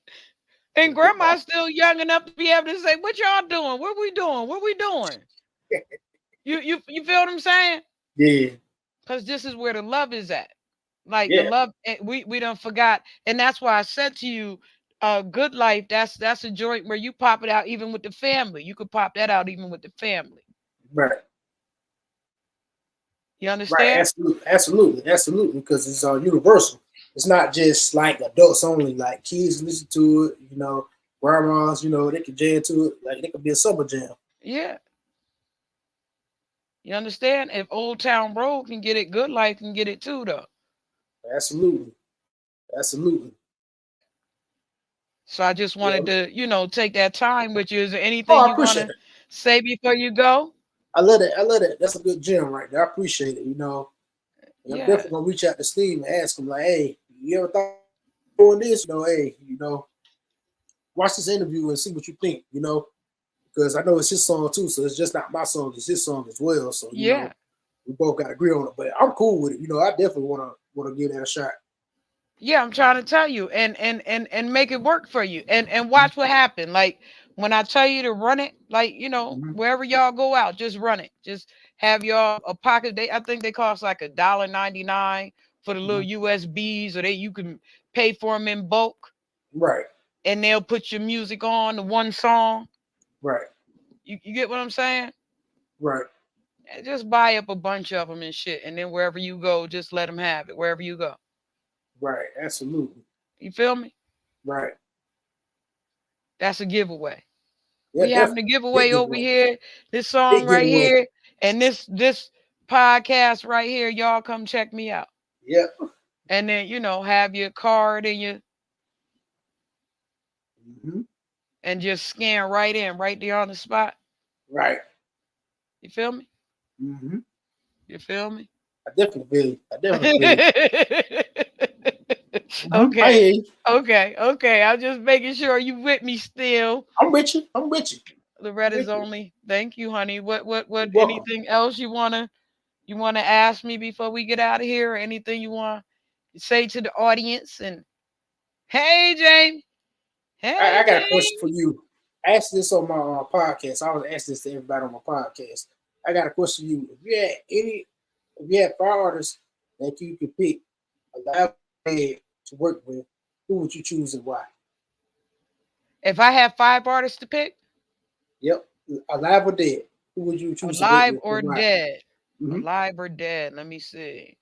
B: And grandma's still young enough to be able to say, "What y'all doing? What we doing? What we doing?" You feel what I'm saying?
C: Yeah.
B: Because this is where the love is at. Like the
C: Yeah.
B: love, we don't forgot, and that's why I said to you, "Good life." That's a joint where you pop it out even with the family. You could pop that out even with the family.
C: Right.
B: You
C: Right.
B: understand?
C: Absolutely. Absolutely. Absolutely. Because it's universal. It's not just like adults only. Like kids listen to it. Grandmas. They can jam to it. Like it could be a summer jam.
B: Yeah. You understand? If Old Town Road can get it, Good Life can get it too, though.
C: Absolutely. Absolutely.
B: So I just
C: Yeah.
B: wanted to, take that time with you. Is there
C: Oh,
B: anything
C: I
B: you want
C: appreciate
B: to
C: it.
B: say before you go?
C: I love it. I love it. That's a good gem right there. I appreciate it. And I'm
B: Yeah.
C: definitely gonna reach out to Steve and ask him like, hey, you ever thought of doing this? Hey, watch this interview and see what you think. Because I know it's his song too, so it's just not my song; it's his song as well. So
B: Yeah.
C: we both got to agree on it. But I'm cool with it. I definitely wanna give that a shot.
B: Yeah, I'm trying to tell you and make it work for you. And watch what happens. Like when I tell you to run it, like,
C: Mm-hmm.
B: wherever y'all go out, just run it. Just have y'all a pocket. I think they cost like $1.99 for the little
C: Mm-hmm.
B: USBs, or you can pay for them in bulk,
C: Right,
B: and they'll put your music on the one song.
C: right,
B: You get what I'm saying?
C: right,
B: And just buy up a bunch of them and shit, and then wherever you go, just let them have it wherever you go.
C: right. Absolutely.
B: You feel me?
C: Right.
B: That's a giveaway.
C: Yeah,
B: We having a
C: definitely. Big
B: giveaway over
C: giveaway.
B: here. This song
C: Big
B: right
C: giveaway.
B: here, and this podcast right here. Y'all come check me out,
C: Yep.
B: and then have your card and
C: Mm-hmm.
B: and just scan right in, right there on the spot.
C: Right.
B: You feel me?
C: Mm-hmm.
B: You feel me?
C: I definitely feel it. I definitely feel it. Mm-hmm. I
B: Okay,
C: hear you.
B: okay. I'm just making sure you with me still.
C: I'm with you. I'm with you. I'm
B: Loretta's
C: with you.
B: only. Thank you, honey. What?
C: You're welcome.
B: Anything else you wanna ask me before we get out of here, or anything you want to say to the audience? And hey, James.
C: I
B: Hey,
C: got a question for
B: James.
C: you. I asked this on my podcast. I was asking this to everybody on my podcast. I got a question for you. If you had five artists that you could pick alive or dead to work with, who would you choose and why?
B: If I have 5 artists to pick,
C: Yep, alive or dead, who would you choose to work
B: alive
C: with and
B: or
C: why?
B: dead,
C: Mm-hmm.
B: alive or dead. Let me see.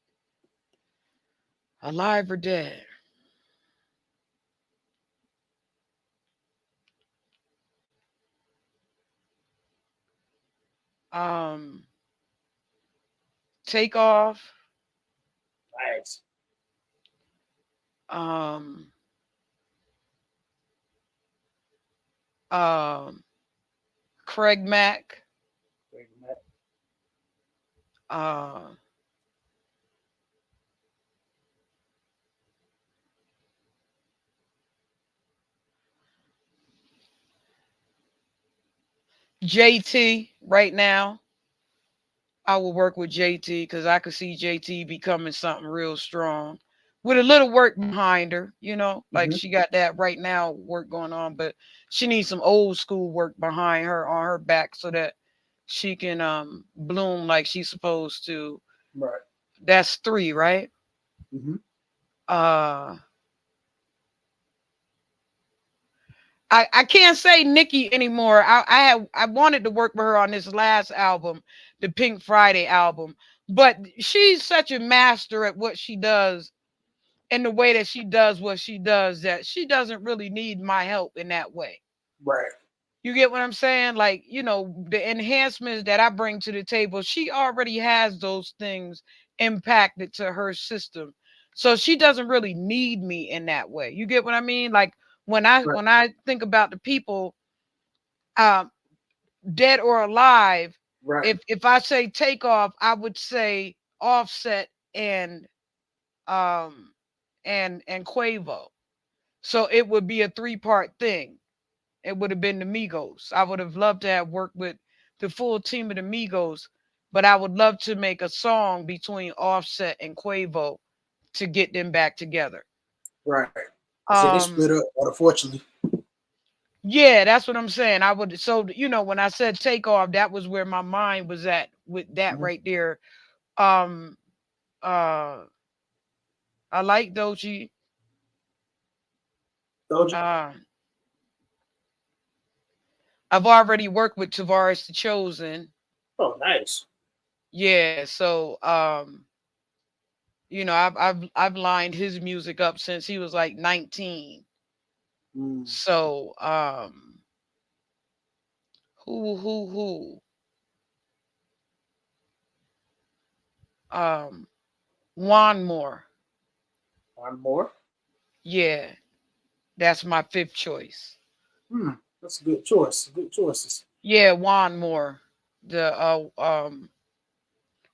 B: Alive or dead. Um, Take off.
C: Nice.
B: Um, um, Craig Mack.
C: Great, Matt.
B: Uh, JT. Right now, I will work with JT because I could see JT becoming something real strong with a little work behind her. Like
C: Mm-hmm.
B: she got that right now work going on, but she needs some old school work behind her on her back so that she can bloom like she's supposed to.
C: Right.
B: That's 3, right?
C: Mm-hmm.
B: Uh I can't say Nikki anymore. I wanted to work with her on this last album, the Pink Friday album, but she's such a master at what she does and the way that she does what she does that she doesn't really need my help in that way.
C: Right.
B: You get what I'm saying? Like, the enhancements that I bring to the table, she already has those things impacted to her system. So she doesn't really need me in that way. You get what I mean? Like
C: Right.
B: when I think about the people, um, dead or alive,
C: Right.
B: if I say Takeoff, I would say Offset um and Quavo. So it would be a three-part thing. It would have been the Migos. I would have loved to have worked with the full team of the Migos, but I would love to make a song between Offset and Quavo to get them back together.
C: Right. I said they split
B: Um,
C: up, but unfortunately.
B: yeah, that's what I'm saying. I would so when I said Takeoff, that was where my mind was at with that
C: Mhm.
B: right there. Um, uh, I like Dochi.
C: Told you.
B: Uh, I've already worked with Tavares the Chosen.
C: Oh, nice.
B: Yeah, so I've lined his music up since he was like 19.
C: Mm.
B: So who um Juan Moore.
C: One more.
B: Yeah, that's my fifth choice.
C: Hmm. That's a good choice. Good choices.
B: Yeah, Juan Moore. The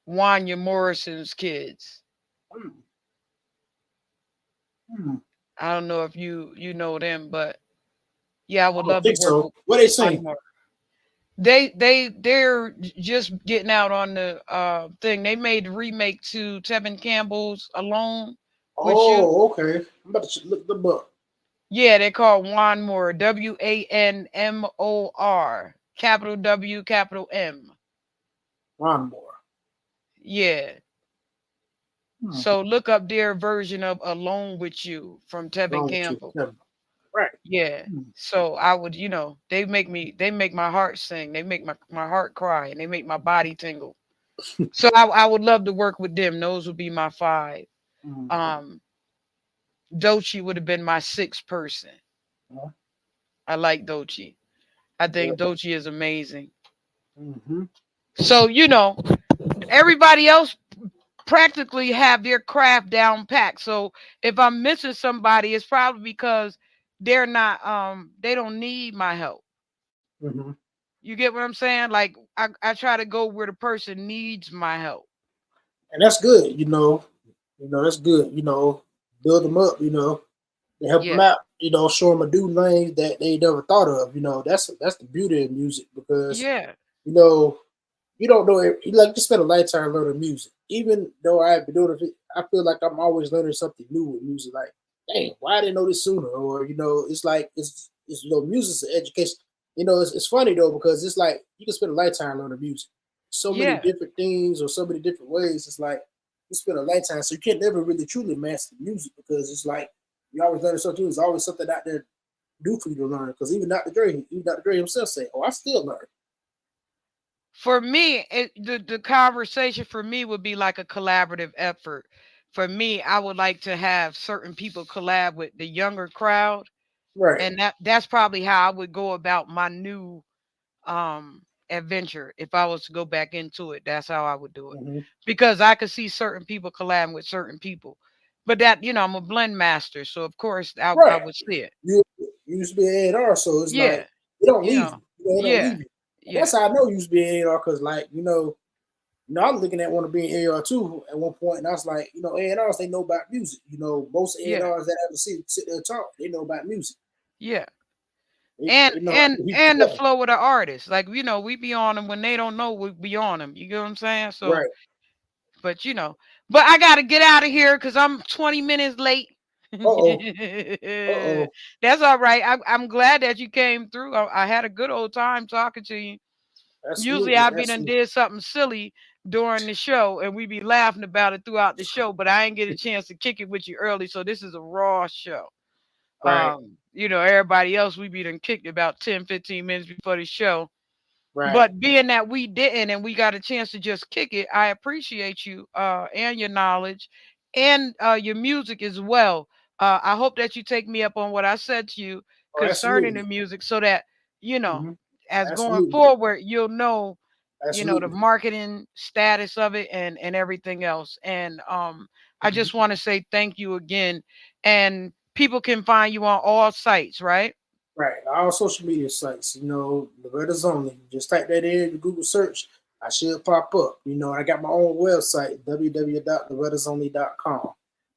B: Wanya Morrison's kids.
C: Hmm. Hmm.
B: I don't know if you know them, but yeah, I
C: I
B: would
C: don't
B: love to
C: think
B: work
C: so.
B: with
C: What they
B: Juan
C: saying?
B: Moore. They're just getting out on the thing. They made the remake to Tevin Campbell's Alone with You.
C: Oh, okay. I'm about to look them up.
B: Yeah, they call Juan Moore, WANMOR, capital W, capital M.
C: One more.
B: Yeah.
C: Hmm.
B: So look up their version of Alone with You from Tevin
C: Wrong with you?
B: Campbell.
C: Never. Right.
B: Yeah.
C: Hmm.
B: So I would, they make my heart sing. They make my heart cry and they make my body tingle. So I would love to work with them. Those would be my five.
C: Hmm.
B: Um Dochi would have been my sixth person.
C: Uh,
B: I like Dochi. I
C: yeah.
B: think Dochi is amazing.
C: Mm-hmm.
B: So, everybody else practically have their craft down packed. So if I'm missing somebody, it's probably because they don't need my help.
C: Mm-hmm.
B: You get what I'm saying? Like I try to go where the person needs my help.
C: And that's good. That's good. Build them up. To help them
B: Yeah.
C: out. Show them a do lanes that they never thought of. That's the beauty of music because
B: Yeah.
C: you know you don't know it. You like just spend a lifetime learning music. Even though I've been doing it, I feel like I'm always learning something new with music. Like, dang, why I didn't know this sooner? Or it's like it's music's an education. It's funny though because it's like you can spend a lifetime learning music. So many
B: Yeah.
C: different things or so many different ways. It's like you spend a lifetime, so you can't never really truly master music because it's like you always learning something. There's always something out there do for you to learn. Because even Dr. Dre himself said, "Oh, I still learn."
B: For me, the conversation for me would be like a collaborative effort. For me, I would like to have certain people collab with the younger crowd,
C: Right.
B: and that's probably how I would go about my new adventure. If I was to go back into it, that's how I would do it.
C: Mm-hmm.
B: Because I could see certain people collabing with certain people. But that, I'm a blend master, so of course I
C: Right.
B: would see it.
C: You used to be an A&R, so it's like
B: Yeah.
C: they don't
B: You
C: leave
B: know.
C: you. They don't
B: Yeah.
C: leave you. And that's
B: Yeah.
C: how I know you used to be an A&R because, like, I was looking at want to be an A&R too at one point, and I was like, A&Rs they know about music. Most
B: Yeah.
C: A&Rs that I ever sit there and talk, they know about music.
B: Yeah.
C: They
B: And
C: know how
B: and
C: to heat
B: and the
C: together.
B: flow of the artist. Like, we be on them when they don't know we be on them. You get what I'm saying? So,
C: Right.
B: but but I gotta get out of here because I'm 20 minutes late.
C: Uh-oh. Uh-oh.
B: That's all right. I'm glad that you came through. I had a good old time talking to you. Usually
C: Absolutely.
B: I be done
C: Absolutely.
B: did something silly during the show and we be laughing about it throughout the show, but I ain't get a chance to kick it with you early. So this is a raw show.
C: Right.
B: Everybody else we be done kicked about 10, 15 minutes before the show.
C: Right.
B: But being that we didn't and we got a chance to just kick it, I appreciate you and your knowledge and your music as well. I hope that you take me up on what I said to you
C: Oh,
B: concerning the
C: absolutely.
B: music so that, you know,
C: Mm-hmm.
B: as going
C: Absolutely.
B: forward, you'll know, the
C: Absolutely.
B: marketing status of it and everything else. And I just want to say thank you again. And people can find you on all sites, right?
C: Right. All social media sites, Loretta's Only. Just type that in the Google search. I should pop up. I got my own website, www.lorettasonly.com.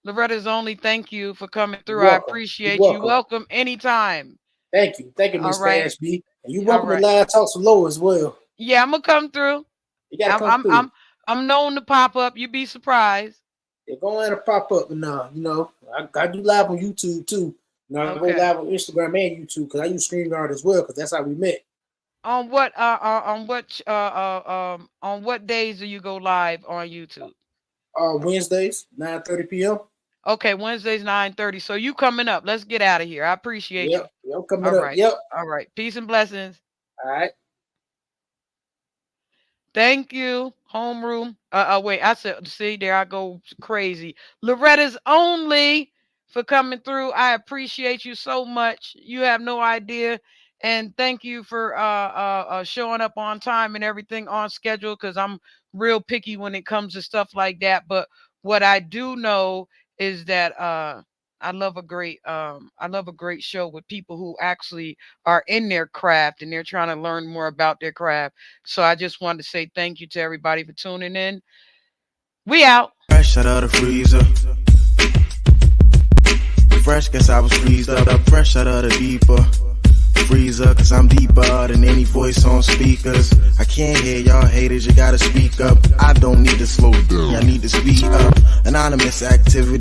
B: Loretta's Only, thank you for coming
C: You're
B: through. I
C: welcome. You're
B: appreciate you.
C: welcome.
B: Welcome anytime.
C: Thank you. Thank you,
B: All
C: Mr.
B: right.
C: Ashby. And you're
B: All
C: welcome to
B: right.
C: Live Talks with Low as well.
B: Yeah, I'm gonna come through.
C: You gotta come
B: I'm
C: through.
B: I'm known to pop up. You'd be surprised.
C: They're going to pop up now. I do live on YouTube too. I go live on Instagram and YouTube because I use StreamYard as well because that's how we met.
B: On what days do you go live on YouTube?
C: Wednesdays, 9:30 p.m.
B: Okay, Wednesdays 9:30. So you coming up? Let's get out of here. I appreciate you.
C: Yep, coming
B: All
C: up.
B: right.
C: Yep.
B: All right. Peace and blessings.
C: All right.
B: Thank you, homeroom. Wait, I said, see, there I go crazy. Loretta's Only for coming through. I appreciate you so much. You have no idea. And thank you for showing up on time and everything on schedule, because I'm real picky when it comes to stuff like that. But what I do know is that I love a great show with people who actually are in their craft and they're trying to learn more about their craft. So I just wanted to say thank you to everybody for tuning in. We out.
A: Fresh out of the freezer. Fresh, guess I was freezed up. Fresh out of the deeper freezer, cause I'm deeper than any voice on speakers. I can't hear y'all haters, you gotta speak up. I don't need to slow down, I need to speed up. Anonymous activity.